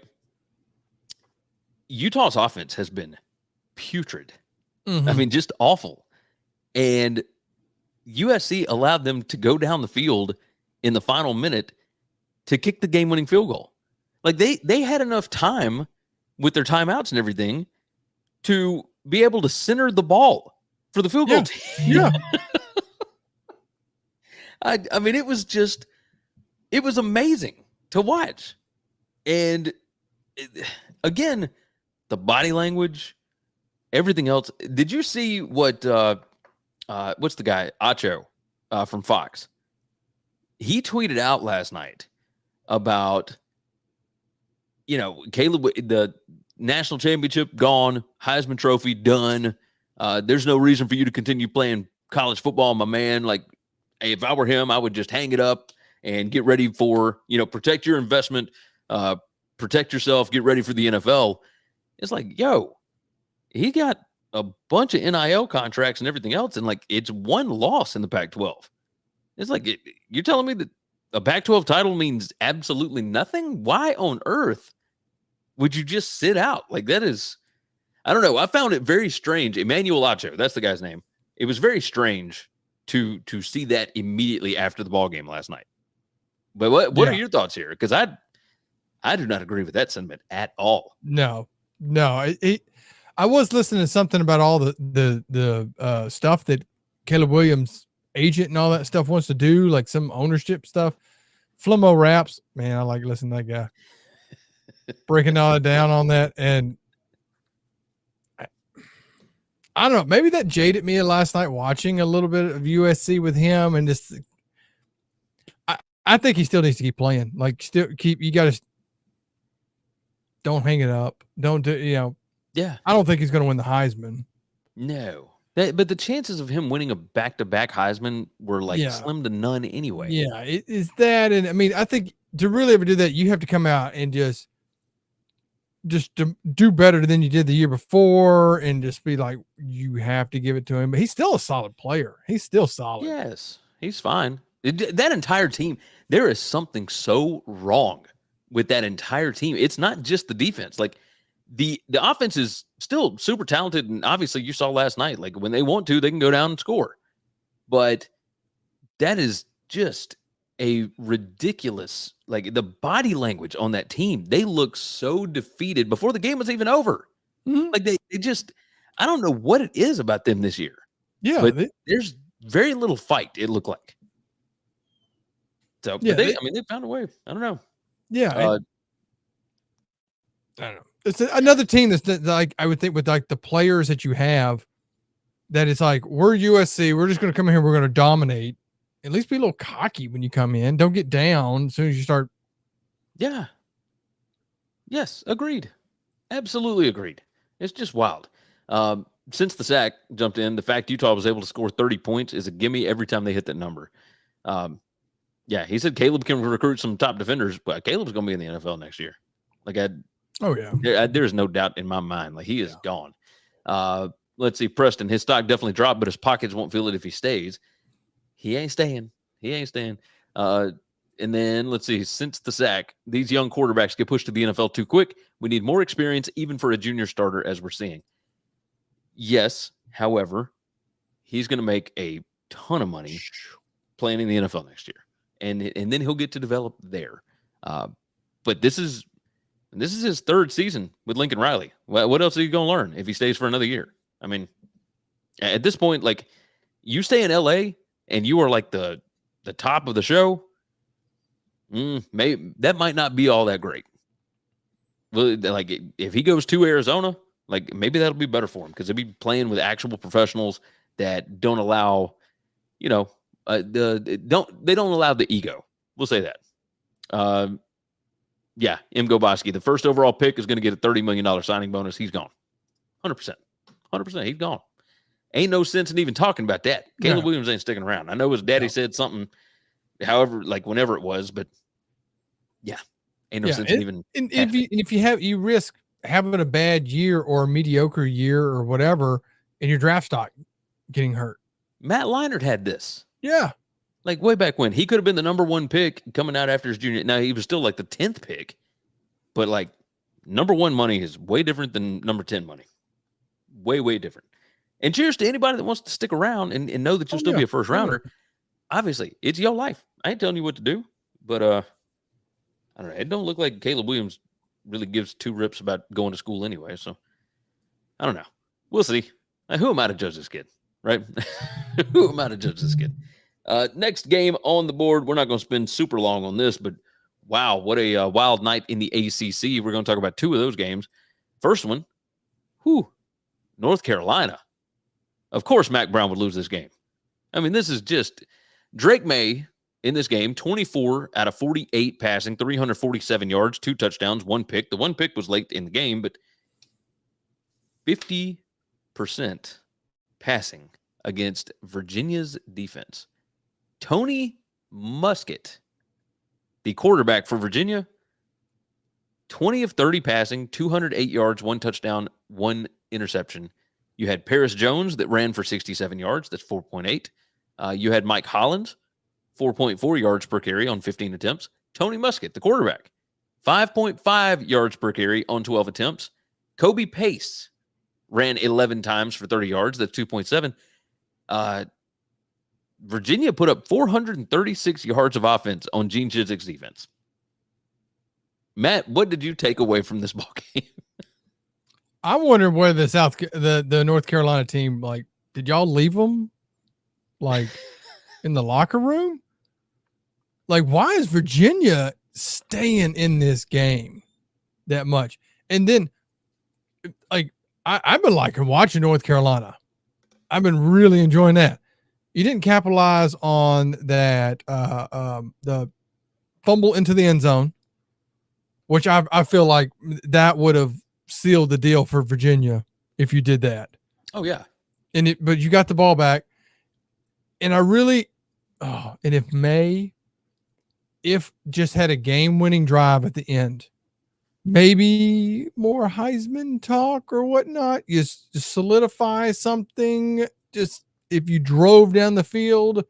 Utah's offense has been putrid. Mm-hmm. I mean, just awful. And USC allowed them to go down the field in the final minute to kick the game-winning field goal. Like they had enough time with their timeouts and everything to be able to center the ball for the field goal team. Yeah. I mean, it was amazing to watch. And again, the body language, everything else. Did you see what, what's the guy, Acho from Fox? He tweeted out last night about, Caleb, the national championship gone, Heisman Trophy done. There's no reason for you to continue playing college football, my man. Like, hey, if I were him, I would just hang it up and get ready for, protect your investment, protect yourself, get ready for the NFL. It's like, yo, he got a bunch of NIL contracts and everything else, and like it's one loss in the Pac-12. It's like you're telling me that a Pac-12 title means absolutely nothing? Why on earth would you just sit out? Like that is, I don't know. I found it very strange. Emmanuel Acho, that's the guy's name. It was very strange to see that immediately after the ball game last night. But what are your thoughts here? Because I do not agree with that sentiment at all. No. I was listening to something about all the stuff that Caleb Williams' agent and all that stuff wants to do, like some ownership stuff. Flimo Raps, man, I like listening to that guy breaking all that down on that. And I don't know, maybe that jaded me last night watching a little bit of USC with him, and just I think he still needs to keep playing. Like, you got to don't hang it up. Don't do, Yeah. I don't think he's going to win the Heisman. No. But the chances of him winning a back-to-back Heisman were slim to none anyway. Yeah, it is that. And I mean, I think to really ever do that, you have to come out and just do better than you did the year before, and just be like, you have to give it to him. But he's still a solid player. He's still solid. Yes, he's fine. That entire team, there is something so wrong with that entire team. It's not just the defense. Like the offense is still super talented, and obviously you saw last night, like when they want to, they can go down and score. But that is just a ridiculous, like the body language on that team. They look so defeated before the game was even over. Mm-hmm. Like they just, I don't know what it is about them this year. Yeah, but there's very little fight, it looked like. So yeah, they found a way. I don't know. Yeah, I don't know. It's another team that's like, I would think with like the players that you have, that it's like, we're USC, we're just going to come in here, we're going to dominate. At least be a little cocky when you come in. Don't get down as soon as you start. Yeah. Yes, agreed. Absolutely agreed. It's just wild. Since the sack jumped in, the fact Utah was able to score 30 points is a gimme every time they hit that number. Yeah, he said Caleb can recruit some top defenders, but Caleb's going to be in the NFL next year. Like, there's no doubt in my mind. Like, he is gone. Let's see, Preston, his stock definitely dropped, but his pockets won't feel it if he stays. He ain't staying. And then let's see, since the sack, these young quarterbacks get pushed to the NFL too quick. We need more experience, even for a junior starter, as we're seeing. Yes, however, he's going to make a ton of money playing in the NFL next year. And then he'll get to develop there. But this is his third season with Lincoln Riley. What else are you going to learn if he stays for another year? I mean, at this point, like, you stay in LA and you are like the top of the show, maybe that might not be all that great. Well, like, if he goes to Arizona, like, maybe that'll be better for him, because he'll be playing with actual professionals that don't allow, they don't allow the ego. We'll say that. Yeah, M. Goboski, the first overall pick, is going to get a $30 million signing bonus. He's gone. 100%. He's gone. Ain't no sense in even talking about that. Caleb No. Williams ain't sticking around. I know his daddy No. said something, however, like whenever it was, but yeah, ain't no sense in even. And if you risk having a bad year or a mediocre year or whatever, and your draft stock getting hurt. Matt Leinart had this. Yeah. Like way back when. He could have been the number 1 pick coming out after his junior. Now, he was still like the 10th pick, but like number 1 money is way different than number 10 money. Way, way different. And cheers to anybody that wants to stick around and know that you'll still be a first rounder. Obviously, it's your life. I ain't telling you what to do, but I don't know. It don't look like Caleb Williams really gives 2 rips about going to school anyway. So I don't know. We'll see. Who am I to judge this kid, right? Who am I to judge this kid? Next game on the board. We're not going to spend super long on this, but wow, what a wild night in the ACC. We're going to talk about 2 of those games. First one, North Carolina. Of course, Mac Brown would lose this game. I mean, this is just Drake May in this game, 24 out of 48 passing, 347 yards, 2 touchdowns, 1 pick. The 1 pick was late in the game, but 50% passing against Virginia's defense. Tony Muskett, the quarterback for Virginia, 20 of 30 passing, 208 yards, 1 touchdown, 1 interception. You had Paris Jones that ran for 67 yards. That's 4.8. You had Mike Hollins, 4.4 yards per carry on 15 attempts. Tony Muskett, the quarterback, 5.5 yards per carry on 12 attempts. Kobe Pace ran 11 times for 30 yards. That's 2.7. Virginia put up 436 yards of offense on Gene Chizik's defense. Matt, what did you take away from this ball game? I wonder where the North Carolina team, like, did y'all leave them like in the locker room? Like, why is Virginia staying in this game that much? And then, like, I've been liking watching North Carolina. I've been really enjoying that. You didn't capitalize on that the fumble into the end zone, which I feel like that would have sealed the deal for Virginia if you did that. Oh yeah. But you got the ball back. And and if just had a game-winning drive at the end, maybe more Heisman talk or whatnot, just solidify something. Just if you drove down the field,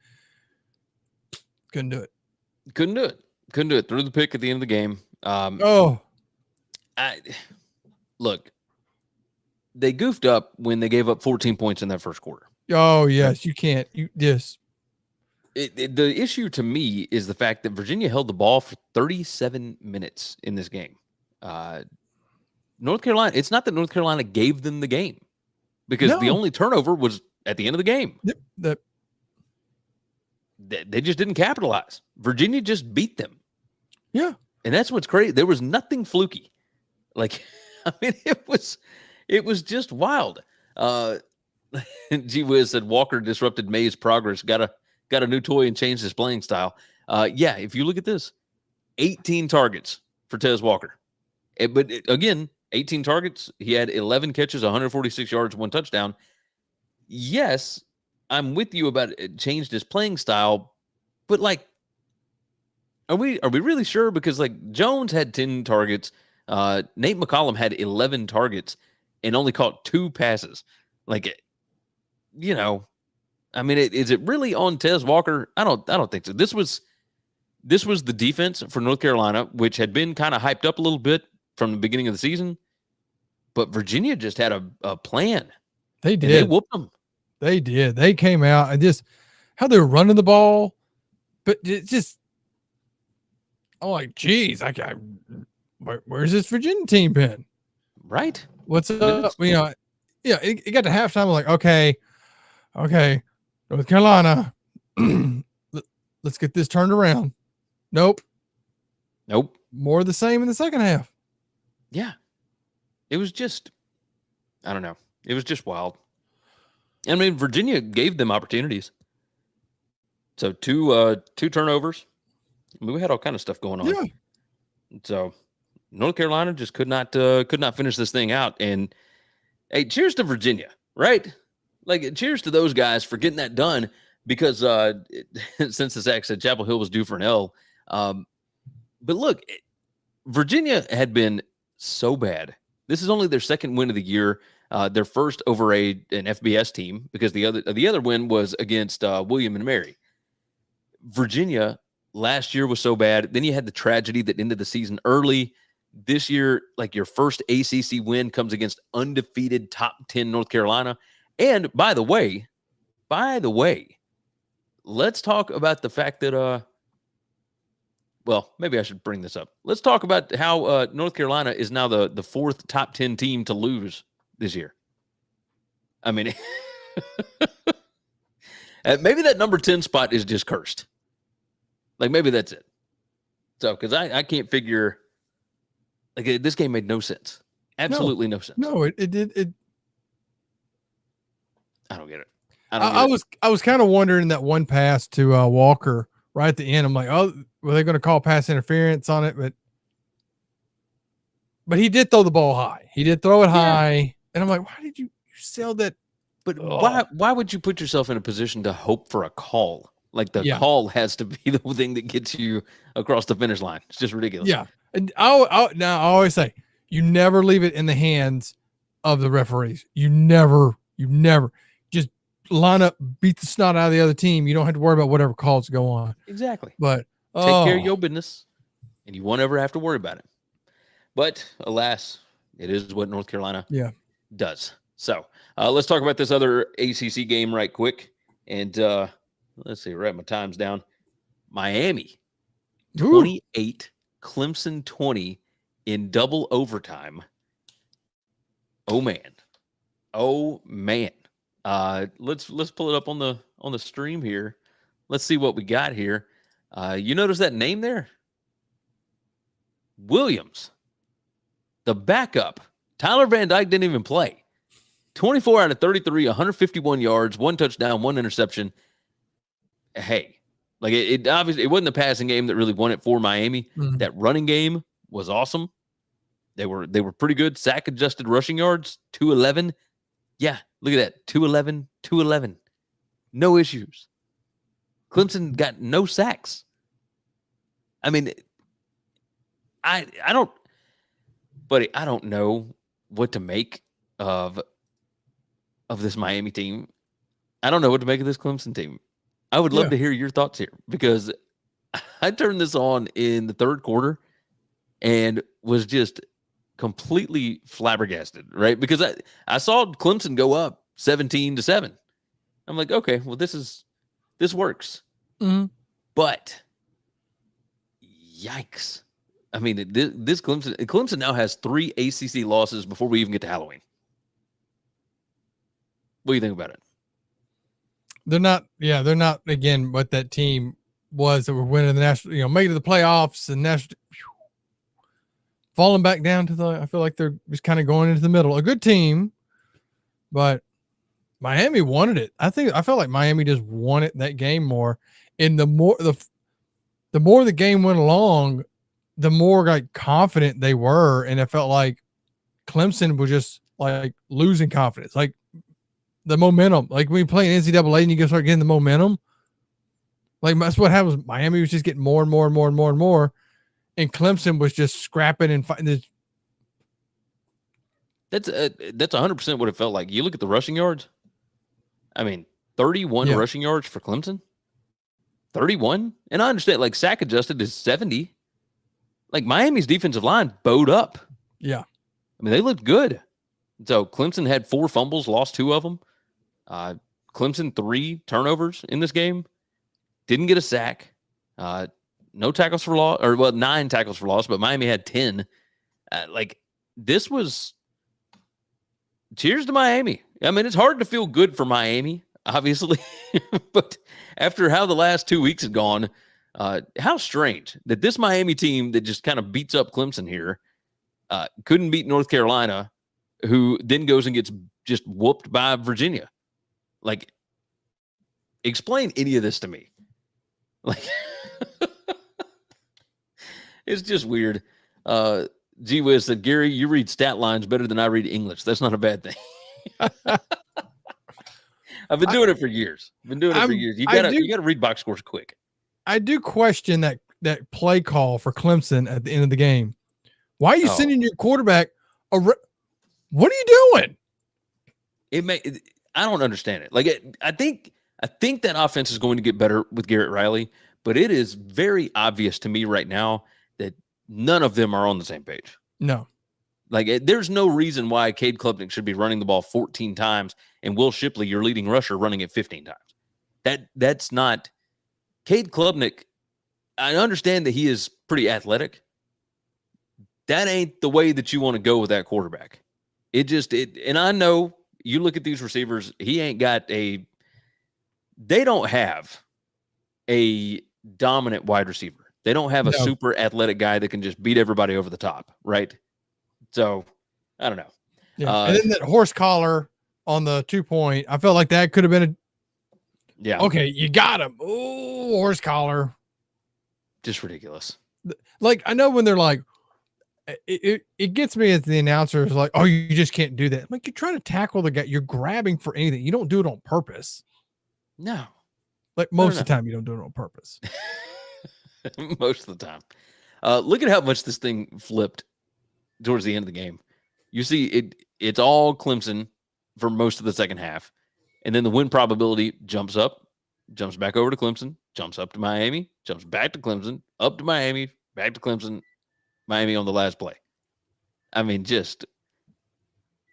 couldn't do it. Couldn't do it. Threw the pick at the end of the game. Look, they goofed up when they gave up 14 points in that first quarter. Oh, yes. You can't. The issue to me is the fact that Virginia held the ball for 37 minutes in this game. North Carolina, it's not that North Carolina gave them the game because the only turnover was at the end of the game. They just didn't capitalize. Virginia just beat them. Yeah. And that's what's crazy. There was nothing fluky. Like, I mean, it was just wild. G Wiz said Walker disrupted May's progress. Got a new toy and changed his playing style. Yeah, if you look at this, 18 targets for Tez Walker. But again, 18 targets. He had 11 catches, 146 yards, 1 touchdown. Yes, I'm with you about it changed his playing style, but like, are we really sure? Because like Jones had 10 targets. Nate McCollum had 11 targets and only caught 2 passes. Like, you know, I mean, is it really on Tez Walker? I don't think so. This was the defense for North Carolina, which had been kind of hyped up a little bit from the beginning of the season, but Virginia just had a plan. They did. They whooped them. They did. They came out and just how they were running the ball, but it just, I'm like, geez, where's this Virginia team been? Right. What's up? You know, yeah, it got to halftime. I'm like, okay, North Carolina, let's get this turned around. Nope. More of the same in the second half. Yeah. It was just, I don't know. It was just wild. I mean, Virginia gave them opportunities. So two turnovers. I mean, we had all kind of stuff going on. Yeah. So North Carolina just could not finish this thing out. And hey, cheers to Virginia, right? Like, cheers to those guys for getting that done because since the Zach said Chapel Hill was due for an L. But look, Virginia had been so bad. This is only their second win of the year. Their first over an FBS team because the other win was against William and Mary. Virginia last year was so bad. Then you had the tragedy that ended the season early. This year, like your first ACC win comes against undefeated top 10 North Carolina. And by the way, let's talk about the fact that well, maybe I should bring this up. Let's talk about how North Carolina is now the fourth top 10 team to lose this year. I mean, maybe that number 10 spot is just cursed. Like, maybe that's it. So, because I can't figure, like, this game made no sense. Absolutely no sense. No, it did. I don't get it. I was kind of wondering that one pass to Walker right at the end. I'm like, oh, were they going to call pass interference on it? But he did throw the ball high. He did throw it high. And I'm like, why did you sell that? But why would you put yourself in a position to hope for a call? Like the call has to be the thing that gets you across the finish line. It's just ridiculous. Yeah. And now I always say, you never leave it in the hands of the referees. You never just line up, beat the snot out of the other team. You don't have to worry about whatever calls go on. Exactly. But take care of your business and you won't ever have to worry about it. But alas, it is what North Carolina does. So let's talk about this other ACC game right quick. And let's see, write my times down. Miami, 28, Clemson 20 in double overtime. Oh man. Let's pull it up on the stream here. Let's see what we got here. You notice that name there? Williams, the backup. Tyler Van Dyke didn't even play. 24 out of 33, 151 yards, 1 touchdown, 1 interception. Hey, like it obviously it wasn't the passing game that really won it for Miami. Mm-hmm. That running game was awesome. They were pretty good. Sack adjusted rushing yards, 211. Yeah, look at that. 211. No issues. Clemson got no sacks. I mean, I don't know what to make of this Miami team. I don't know what to make of this Clemson team. I would love to hear your thoughts here because I turned this on in the third quarter and was just completely flabbergasted, right? Because I saw Clemson go up 17-7. I'm like, okay, well, this works. Mm-hmm. But yikes. I mean, this Clemson now has 3 ACC losses before we even get to Halloween. What do you think about it? They're not again what that team was that were winning the national, making it to the playoffs and national falling back down to I feel like they're just kind of going into the middle. A good team, but Miami wanted it. I felt like Miami just wanted that game more. And the more the game went along, the more like confident they were. And it felt like Clemson was just like losing confidence. Like the momentum, like when you play in NCAA and you start getting the momentum, like that's what happens. Miami was just getting more and more and more and more and more, and Clemson was just scrapping and fighting. That's 100% what it felt like. You look at the rushing yards. I mean, 31 rushing yards for Clemson. 31, and I understand like sack adjusted is 70. Like Miami's defensive line bowed up. Yeah, I mean they looked good. So Clemson had 4 fumbles, lost 2 of them. Clemson 3 turnovers in this game. Didn't get a sack. No tackles for loss, 9 tackles for loss, but Miami had 10. This was cheers to Miami. I mean, it's hard to feel good for Miami, obviously, but after how the last 2 weeks have gone, how strange that this Miami team that just kind of beats up Clemson here couldn't beat North Carolina, who then goes and gets just whooped by Virginia. Like, explain any of this to me. Like, it's just weird. Gee whiz said, Gary, you read stat lines better than I read English. That's not a bad thing. I've been doing it for years. You gotta read box scores quick. I do question that play call for Clemson at the end of the game. Why are you sending your quarterback? What are you doing? I don't understand it. Like I think that offense is going to get better with Garrett Riley, but it is very obvious to me right now that none of them are on the same page. No. Like there's no reason why Cade Klubnik should be running the ball 14 times and Will Shipley, your leading rusher, running it 15 times. That's not Cade Klubnik. I understand that he is pretty athletic. That ain't the way that you want to go with that quarterback. And I know you look at these receivers, they don't have a dominant wide receiver. They don't have a super athletic guy that can just beat everybody over the top, right? So, I don't know. Yeah. And then that horse collar on the 2-point, I felt like that could have been okay, you got him. Oh, horse collar. Just ridiculous. Like, I know when they're like, it gets me as the announcer is like, oh, you just can't do that. I'm like, you're trying to tackle the guy. You're grabbing for anything. You don't do it on purpose. No. Like most of the time, you don't do it on purpose. Most of the time. Look at how much this thing flipped towards the end of the game. You see it's all Clemson for most of the second half. And then the win probability jumps up, jumps back over to Clemson, jumps up to Miami, jumps back to Clemson, up to Miami, back to Clemson, Miami on the last play. I mean, this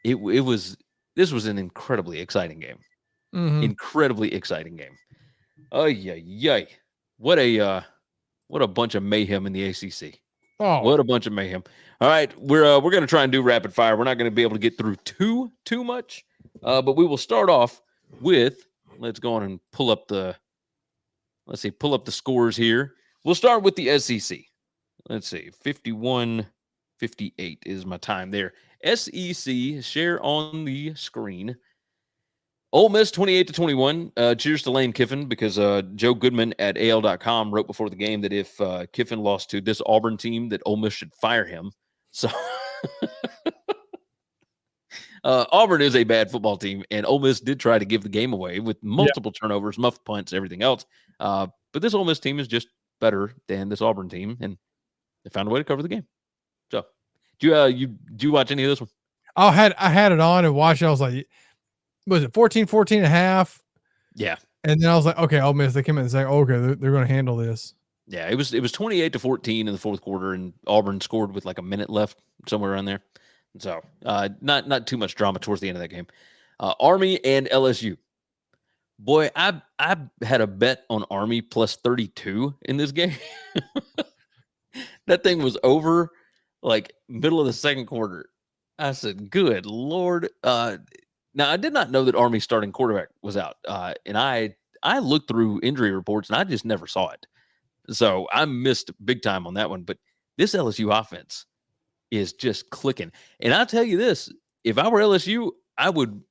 was an incredibly exciting game. Mm-hmm. Incredibly exciting game. Oh, yay. What a bunch of mayhem in the ACC. Oh, what a bunch of mayhem. All right, we're going to try and do rapid fire. We're not going to be able to get through too much, but we will start off with, let's go on and pull up the scores here. We'll start with the SEC. Let's see, 51-58 is my time there. SEC, share on the screen. Ole Miss 28-21. Cheers to Lane Kiffin, because Joe Goodman at AL.com wrote before the game that if Kiffin lost to this Auburn team, that Ole Miss should fire him. So Auburn is a bad football team, and Ole Miss did try to give the game away with multiple turnovers, muff punts, everything else. But this Ole Miss team is just better than this Auburn team, and they found a way to cover the game. So, do you watch any of this one? I had it on and watched it. I was like, was it 14 and a half? Yeah. And then I was like, okay, Ole Miss, they came in and say, okay, they're going to handle this. Yeah, it was 28-14 in the fourth quarter, and Auburn scored with like a minute left, somewhere around there. So, not too much drama towards the end of that game. Army and LSU. Boy, I had a bet on Army plus 32 in this game. That thing was over like middle of the second quarter. I said, good Lord. Now, I did not know that Army's starting quarterback was out. And I looked through injury reports, and I just never saw it. So I missed big time on that one. But this LSU offense is just clicking. And I'll tell you this, if I were LSU, I would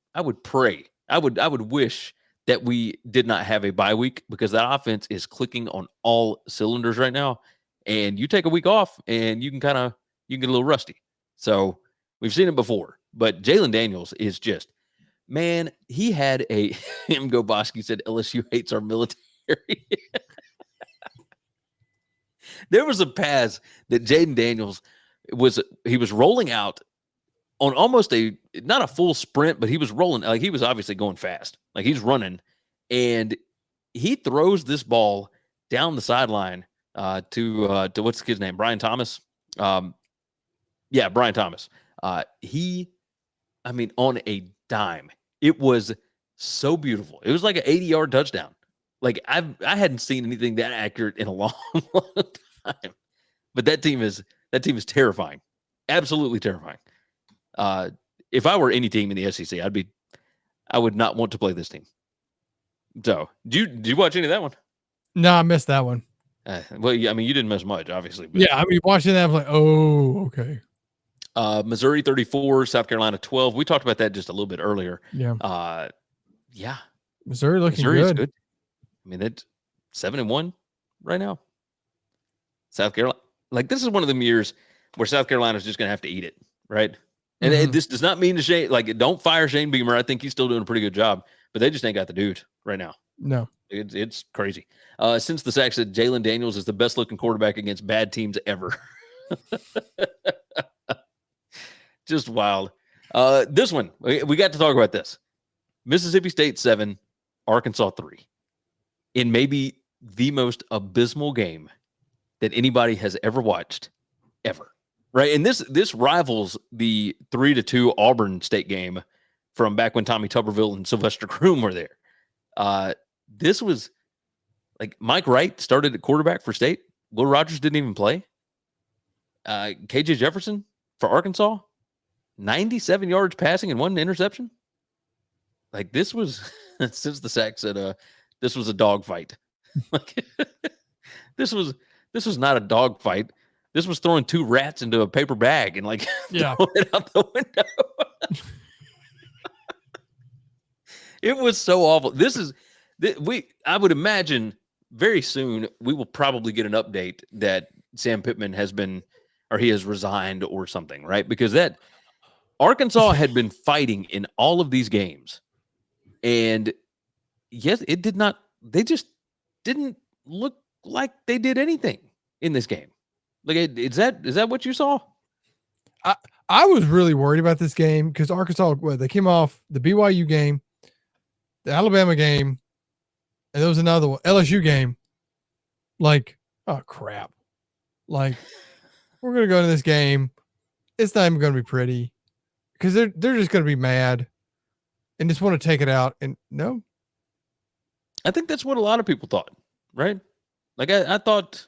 pray. I would wish that we did not have a bye week, because that offense is clicking on all cylinders right now. And you take a week off and you can get a little rusty. So we've seen it before. But Jalen Daniels is just, man, he had a M. Goboski said LSU hates our military. There was a pass that Jaden Daniels was rolling out on almost not a full sprint, but he was rolling, like he was obviously going fast. Like he's running, and he throws this ball down the sideline to what's the kid's name? Brian Thomas. Brian Thomas. On a dime. It was so beautiful. It was like an 80-yard touchdown. Like I hadn't seen anything that accurate in a long, long time. But that team is terrifying. Absolutely terrifying. If I were any team in the SEC, I would not want to play this team. So, did you watch any of that one? No, I missed that one. Well, yeah, I mean, you didn't miss much, obviously. But, yeah, I mean, watching that, I was like, oh, okay. Missouri 34, South Carolina 12. We talked about that just a little bit earlier. Yeah. Yeah. Missouri looking good. I mean, it's 7-1 right now. South Carolina, like this is one of them years where South Carolina is just going to have to eat it, right? And this does not mean to Shane, like, don't fire Shane Beamer. I think he's still doing a pretty good job, but they just ain't got the dude right now. No. It's crazy. Since the sack said Jalen Daniels is the best looking quarterback against bad teams ever. Just wild. This one, we got to talk about this. Mississippi State 7, Arkansas 3. In maybe the most abysmal game that anybody has ever watched, ever. Right? And this rivals the 3-2 Auburn State game from back when Tommy Tuberville and Sylvester Croom were there. This was like Mike Wright started at quarterback for State. Will Rogers didn't even play. KJ Jefferson for Arkansas, 97 yards passing and 1 interception. Like, this was, since the sack said, this was a dog fight. Like, this was not a dog fight. This was throwing 2 rats into a paper bag and throwing it out the window. It was so awful. I would imagine very soon we will probably get an update that Sam Pittman has resigned or something, right? Because that Arkansas had been fighting in all of these games. And yes, they just didn't look like they did anything in this game. Like, is that what you saw? I was really worried about this game because Arkansas, they came off the BYU game, the Alabama game, and there was another one, LSU game. Like, oh crap. Like, we're going to go into this game. It's not even going to be pretty because they're just going to be mad and just want to take it out. And no. I think that's what a lot of people thought, right? Like, I thought,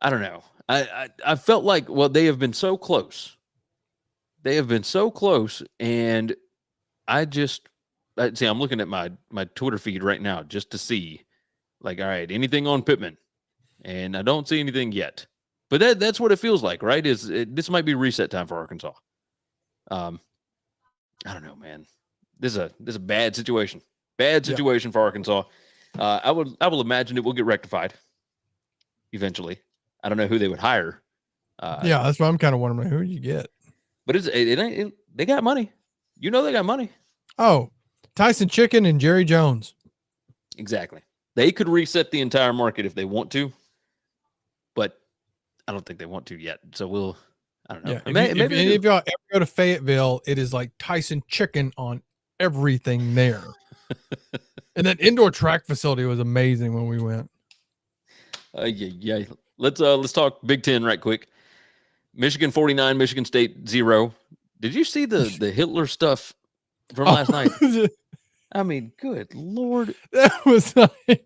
I don't know. I felt like, well, they have been so close. They have been so close. And I'm looking at my Twitter feed right now just to see, like, all right, anything on Pittman? And I don't see anything yet. But that's what it feels like, right? This might be reset time for Arkansas. I don't know, man. This is a bad situation. Bad situation for Arkansas. I will imagine it will get rectified eventually. I don't know who they would hire. That's what I'm kind of wondering. Who you get? But they got money. You know they got money. Oh, Tyson Chicken and Jerry Jones. Exactly. They could reset the entire market if they want to, but I don't think they want to yet. So I don't know. Yeah, if y'all ever go to Fayetteville, it is like Tyson Chicken on everything there. And that indoor track facility was amazing when we went. Yeah. Let's talk Big Ten right quick. Michigan 49, Michigan State 0. Did you see the Hitler stuff from last night? I mean, good Lord. That was like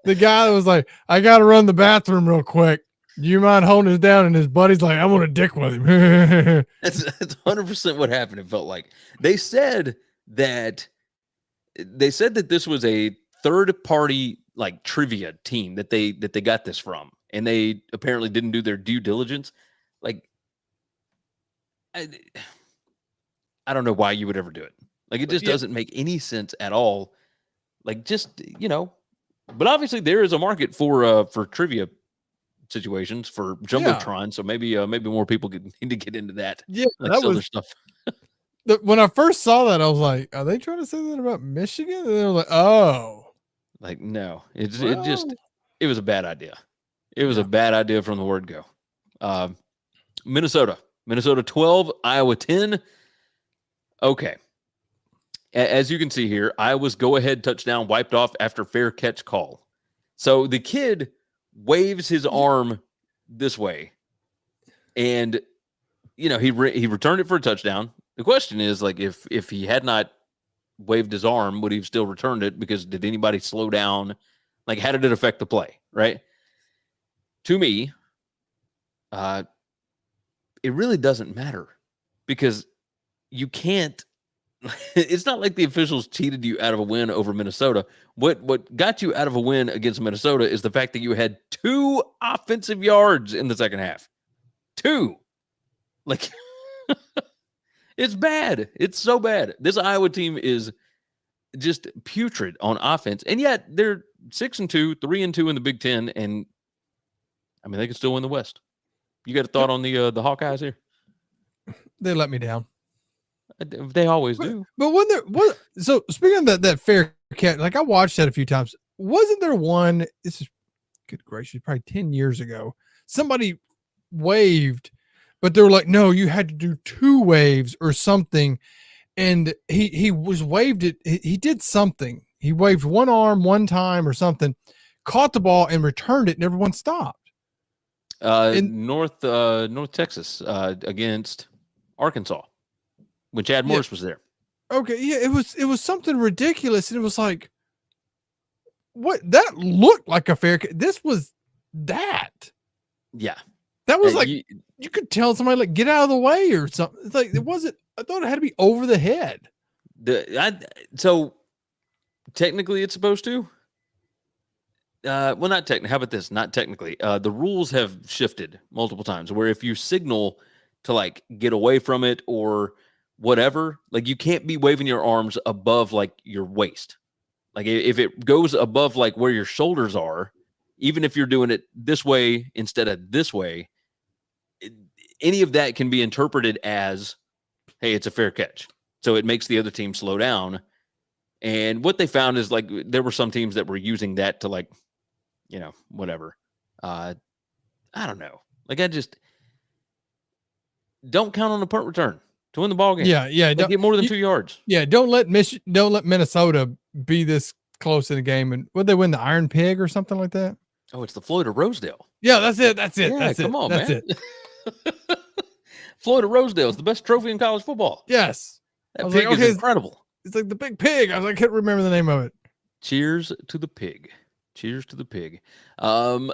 the guy that was like, I got to run the bathroom real quick. Do you mind holding us down? And his buddy's like, I want to dick with him. That's 100% what happened. It felt like they said that this was a third party like trivia team that they got this from, and they apparently didn't do their due diligence. Like, I don't know why you would ever do it. Like, it just doesn't make any sense at all. Like, just, but obviously there is a market for trivia situations for Jumbotron. So maybe more people need to get into that. Yeah. Like, that was other stuff. When I first saw that, I was like, are they trying to say that about Michigan? And they were like, oh, like, no, it was a bad idea. It was a bad idea from the word go. Minnesota 12, Iowa 10. Okay. As you can see here, Iowa's go-ahead touchdown wiped off after fair catch call. So the kid waves his arm this way, and he returned it for a touchdown. The question is, like, if he had not waved his arm, would he have still returned it? Because did anybody slow down? Like, how did it affect the play? Right? To me, it really doesn't matter because you can't. It's not like the officials cheated you out of a win over Minnesota. What got you out of a win against Minnesota is the fact that you had 2 offensive yards in the second half. 2. Like, it's bad. It's so bad. This Iowa team is just putrid on offense, and yet they're 6-2, 3-2 in the Big Ten, and I mean they can still win the West. You got a thought on the Hawkeyes here? They let me down. They always do. But when there was, so speaking of that fair catch, like I watched that a few times. Wasn't there one? This is good gracious, probably 10 years ago. Somebody waved, but they were like, no, you had to do 2 waves or something. And he was waved it. He did something. He waved one arm one time or something, caught the ball and returned it, and everyone stopped. North Texas against Arkansas when Chad Morris was there. Okay, yeah, it was something ridiculous, and it was like, what? That looked like a fair. This was that. Yeah, that was like you could tell somebody like get out of the way or something. It's like it wasn't. I thought it had to be over the head. So technically, it's supposed to. Well, not technically. How about this? Not technically. The rules have shifted multiple times where if you signal to like get away from it or whatever, like you can't be waving your arms above like your waist. Like if it goes above like where your shoulders are, even if you're doing it this way instead of this way, any of that can be interpreted as, hey, it's a fair catch. So it makes the other team slow down. And what they found is like there were some teams that were using that to like, whatever. I don't know. Like I just don't count on a punt return to win the ball game. Yeah. Don't get more than 2 yards. Yeah. Don't let Minnesota be this close in the game. And would they win the Iron Pig or something like that? Oh, it's the Florida Rosedale. Yeah, that's it. Yeah, come on, man. Florida Rosedale is the best trophy in college football. Yes. That pig is incredible. It's like the big pig. I can't remember the name of it. Cheers to the pig. Cheers to the pig.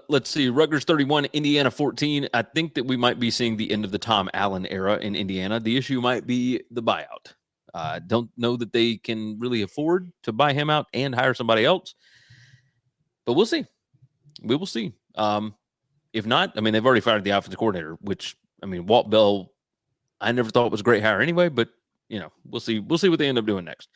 Let's see. Rutgers 31, Indiana 14. I think that we might be seeing the end of the Tom Allen era in Indiana. The issue might be the buyout. Don't know that they can really afford to buy him out and hire somebody else. But we'll see. We will see. If not, I mean, they've already fired the offensive coordinator, which, I mean, Walt Bell, I never thought was a great hire anyway, but, we'll see. We'll see what they end up doing next.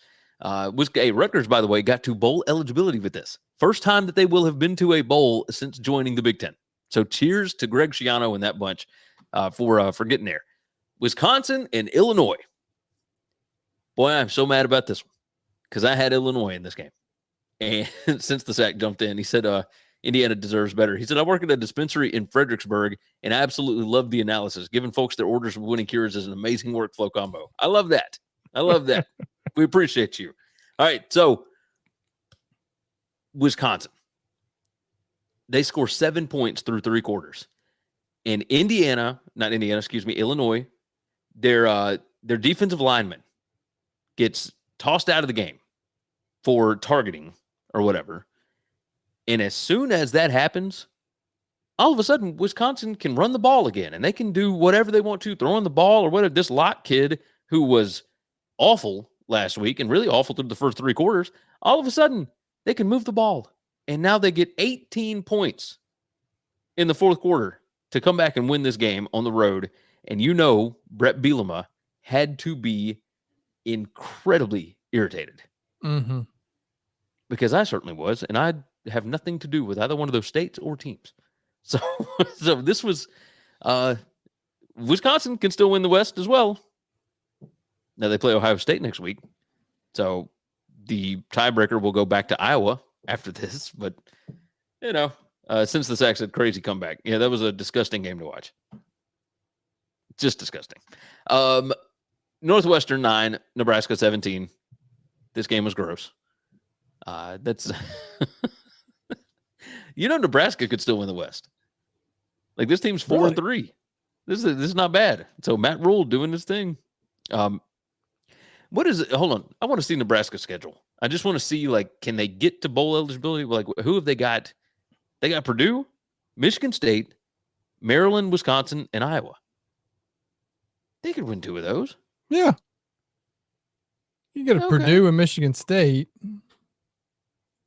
Rutgers, by the way, got to bowl eligibility with this. First time that they will have been to a bowl since joining the Big Ten. So cheers to Greg Schiano and that bunch for getting there. Wisconsin and Illinois. Boy, I'm so mad about this one because I had Illinois in this game. And since the sack jumped in, he said Indiana deserves better. He said, I work at a dispensary in Fredericksburg, and I absolutely love the analysis. Giving folks their orders of winning cures is an amazing workflow combo. I love that. We appreciate you. All right, so Wisconsin. They score 7 points through 3 quarters. And Illinois, their defensive lineman gets tossed out of the game for targeting or whatever. And as soon as that happens, all of a sudden, Wisconsin can run the ball again, and they can do whatever they want to, throwing the ball or whatever. This Locke kid who was awful last week and really awful through the first 3 quarters, all of a sudden, they can move the ball. And now they get 18 points in the 4th quarter to come back and win this game on the road. And Brett Bielema had to be incredibly irritated. Mm-hmm. Because I certainly was, and I have nothing to do with either one of those states or teams. So this was Wisconsin can still win the West as well. Now they play Ohio State next week. So the tiebreaker will go back to Iowa after this. But, since the Sacks had crazy comeback, that was a disgusting game to watch. Just disgusting. Northwestern 9, Nebraska 17. This game was gross. That's Nebraska could still win the West. Like this team's 4-3. This is not bad. So Matt Rule doing his thing. What is it? Hold on. I want to see Nebraska's schedule. I just want to see can they get to bowl eligibility? Like who have they got? They got Purdue, Michigan State, Maryland, Wisconsin, and Iowa. They could win 2 of those. Yeah. You get a Purdue and Michigan State.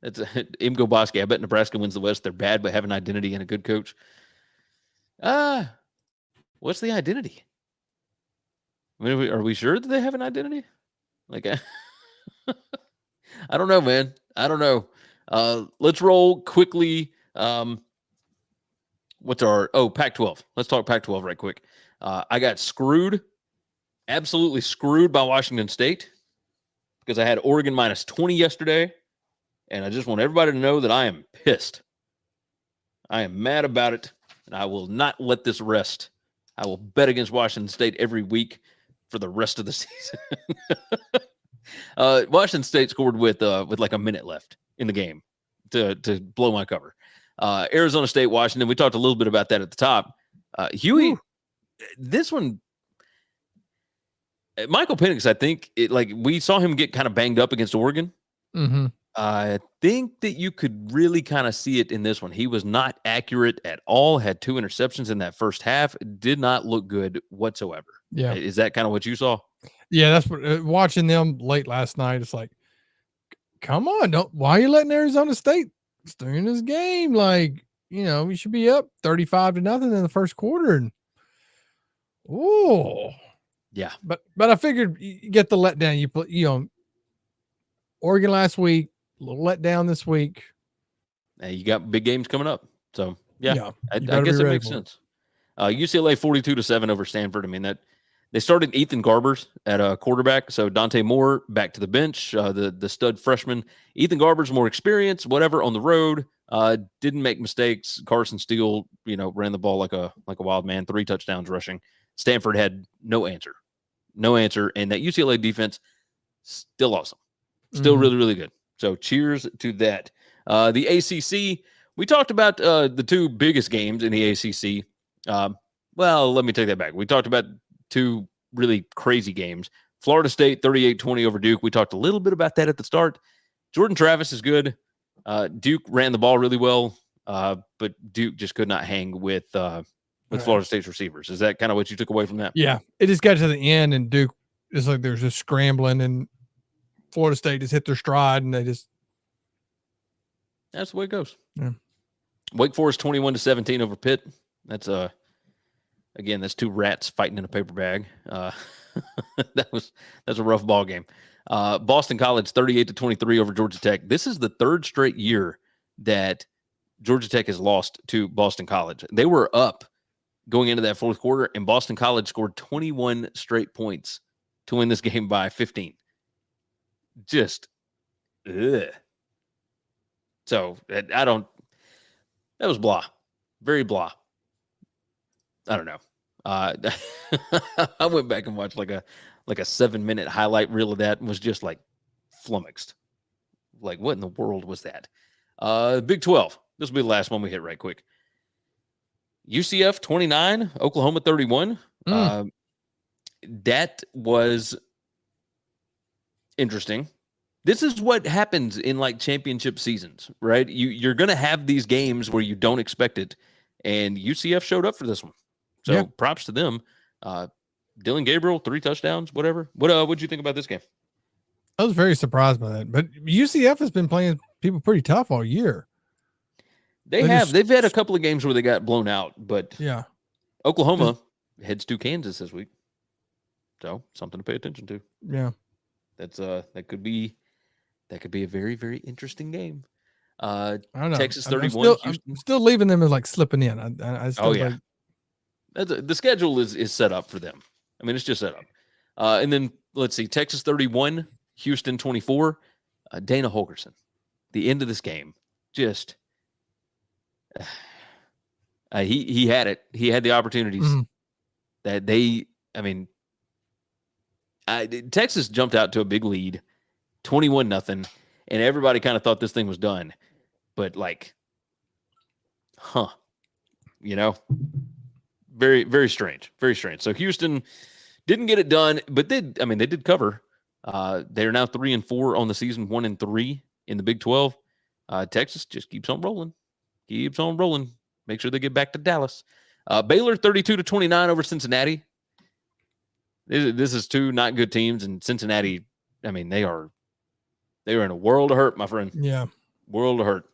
That's Imgo Bosky. I bet Nebraska wins the West. They're bad, but have an identity and a good coach. What's the identity? I mean, are we sure that they have an identity? I don't know, man. I don't know. Let's roll quickly. what's our Pac-12? Let's talk Pac-12 right quick. I got absolutely screwed by Washington State because I had Oregon minus 20 yesterday, and I just want everybody to know that I am pissed. I am mad about it, and I will not let this rest. I will bet against Washington State every week for the rest of the season. Washington State scored with like a minute left in the game to blow my cover. Arizona State, Washington. We talked a little bit about that at the top. Huey, this one, Michael Penix, I think we saw him get kind of banged up against Oregon. Mm-hmm. I think that you could really kind of see it in this one. He was not accurate at all. Had 2 interceptions in that first half. Did not look good whatsoever. Yeah. Is that kind of what you saw? Yeah, that's what watching them late last night. It's like, come on, why are you letting Arizona State stay in this game? Like, we should be up 35-0 in the first quarter. And yeah. But I figured you get the letdown. You put Oregon last week, a little letdown this week. You got big games coming up. So yeah. I guess it makes sense. UCLA 42-7 over Stanford. I mean, that they started Ethan Garbers at a quarterback. So Dante Moore back to the bench, the stud freshman. Ethan Garbers more experience, whatever, on the road. Didn't make mistakes. Carson Steele, ran the ball like a wild man, 3 touchdowns rushing. Stanford had no answer. And that UCLA defense, still awesome. Still really, really good. So cheers to that. The ACC, we talked about the 2 biggest games in the ACC. Well, let me take that back. We talked about 2 really crazy games. Florida State 38-20 over Duke. We talked a little bit about that at the start. Jordan Travis is good. Duke ran the ball really well, but Duke just could not hang with Florida State's receivers. Is that kind of what you took away from that? Yeah, it just got to the end, and Duke is like there's just scrambling, and Florida State just hit their stride, and that's the way it goes. Yeah. Wake Forest 21-17 over Pitt. That's again, that's 2 rats fighting in a paper bag. That's a rough ball game. Boston College 38-23 over Georgia Tech. This is the 3rd straight year that Georgia Tech has lost to Boston College. They were up going into that 4th quarter, and Boston College scored 21 straight points to win this game by 15. Just, ugh. So that was blah. Very blah. I don't know. I went back and watched like a 7-minute highlight reel of that and was just like flummoxed. Like, what in the world was that? Big 12. This will be the last one we hit right quick. UCF 29, Oklahoma 31. That was interesting. This is what happens in like championship seasons, right? You're going to have these games where you don't expect it, and UCF showed up for this one. So props to them. Dylan Gabriel, 3 touchdowns, whatever. What'd you think about this game? I was very surprised by that, but UCF has been playing people pretty tough all year. They've had a couple of games where they got blown out, but yeah, Oklahoma heads to Kansas this week. So something to pay attention to. Yeah. That could be a very, very interesting game. I don't know. Texas 31. I'm still leaving them as like slipping in. I still the schedule is set up for them. I mean, it's just set up. And then let's see, Texas 31, Houston 24. Dana Holgorsen, the end of this game, just he had it. He had the opportunities that Texas jumped out to a big lead, 21-0, and everybody kind of thought this thing was done. But very, very strange. Very strange. So Houston didn't get it done, but they did cover. They are now 3-4 on the season, 1-3 in the Big 12. Texas just keeps on rolling. Make sure they get back to Dallas. Baylor 32-29 over Cincinnati. This is 2 not good teams, and Cincinnati, they are in a world of hurt, my friend. Yeah. World of hurt.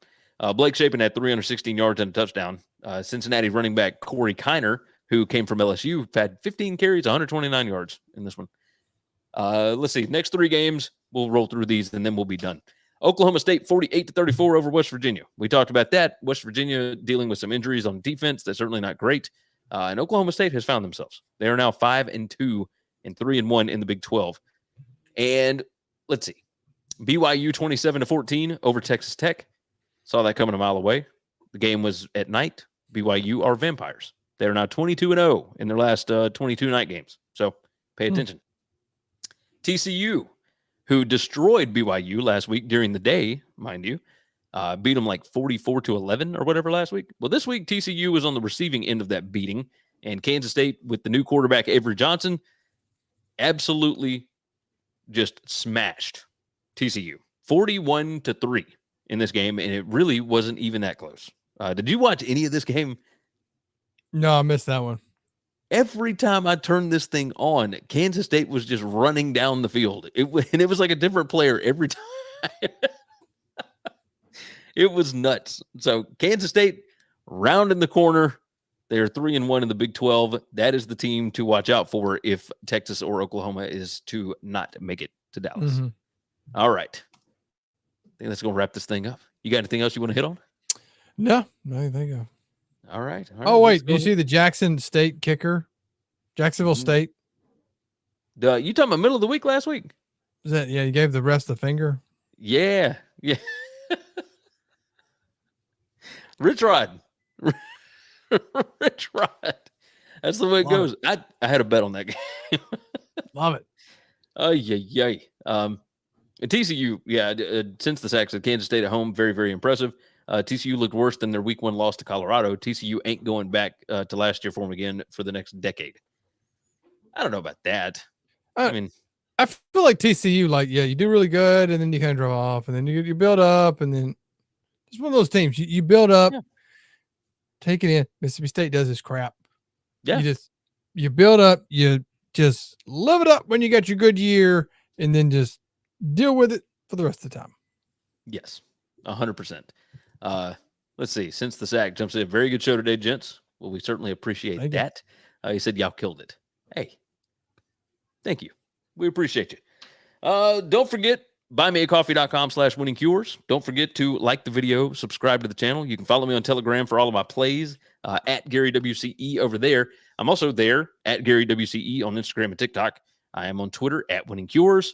Blake Shapen had 316 yards and a touchdown. Cincinnati running back Corey Kiner, who came from LSU, had 15 carries, 129 yards in this one. Let's see. Next 3 games, we'll roll through these, and then we'll be done. Oklahoma State 48-34 over West Virginia. We talked about that. West Virginia dealing with some injuries on defense. That's certainly not great. And Oklahoma State has found themselves. They are now 5-2 and 3-1 in the Big 12. And let's see. BYU 27-14 over Texas Tech. Saw that coming a mile away. The game was at night. BYU are vampires. They are now 22-0 in their last 22 night games. So pay attention. TCU, who destroyed BYU last week during the day, mind you, beat them like 44-11 or whatever last week. Well, this week, TCU was on the receiving end of that beating, and Kansas State, with the new quarterback, Avery Johnson, absolutely just smashed TCU 41-3 in this game, and it really wasn't even that close. Did you watch any of this game? No, I missed that one. Every time I turned this thing on, Kansas State was just running down the field. It was like a different player every time. It was nuts. So Kansas State rounding the corner. They are 3-1 in the Big 12. That is the team to watch out for if Texas or Oklahoma is to not make it to Dallas. Mm-hmm. All right. I think that's going to wrap this thing up. You got anything else you want to hit on? No, I think of. All right. Oh, wait. Do you see the Jackson State kicker? Jacksonville State? You talking about middle of the week last week? Is that, yeah, you gave the rest the finger? Yeah. Rich Rod. Rich Rod. That's the way it goes. I had a bet on that game. Love it. Oh, yeah. TCU, since the sacks of Kansas State at home, very, very impressive. TCU looked worse than their week 1 loss to Colorado. TCU ain't going back to last year for them again for the next decade. I don't know about that. I mean, I feel like TCU, you do really good, and then you kind of drop off, and then you build up, and then it's one of those teams. You build up, take it in. Mississippi State does this crap. Yeah. You build up, you just live it up when you got your good year, and then just deal with it for the rest of the time. Yes, 100%. Let's see. Since the sack jumps in, very good show today, gents. Well, we certainly appreciate that. He said y'all killed it. Hey, thank you. We appreciate you. Don't forget, buymeacoffee.com/winningcures. Don't forget to like the video, subscribe to the channel. You can follow me on Telegram for all of my plays at Gary WCE over there. I'm also there at Gary WCE on Instagram and TikTok. I am on Twitter at winningcures.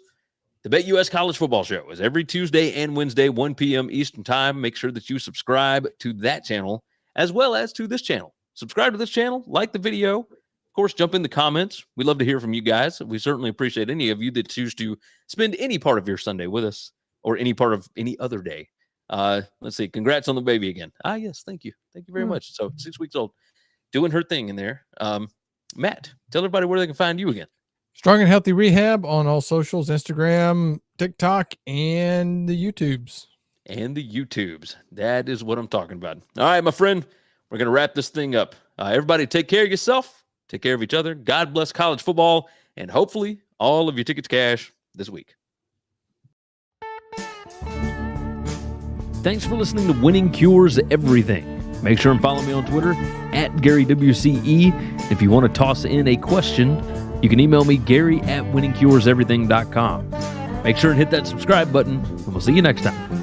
The BetUS College Football Show is every Tuesday and Wednesday, 1 p.m. Eastern Time. Make sure that you subscribe to that channel as well as to this channel. Subscribe to this channel, like the video. Of course, jump in the comments. We love to hear from you guys. We certainly appreciate any of you that choose to spend any part of your Sunday with us or any part of any other day. Let's see. Congrats on the baby again. Yes, thank you. Thank you very much. So 6 weeks old, doing her thing in there. Matt, tell everybody where they can find you again. Strong and Healthy Rehab on all socials, Instagram, TikTok, and the YouTubes. That is what I'm talking about. All right, my friend, we're going to wrap this thing up. Everybody take care of yourself. Take care of each other. God bless college football, and hopefully all of your tickets cash this week. Thanks for listening to Winning Cures Everything. Make sure and follow me on Twitter at GaryWCE. If you want to toss in a question, you can email me, Gary@winningcureseverything.com. Make sure and hit that subscribe button, and we'll see you next time.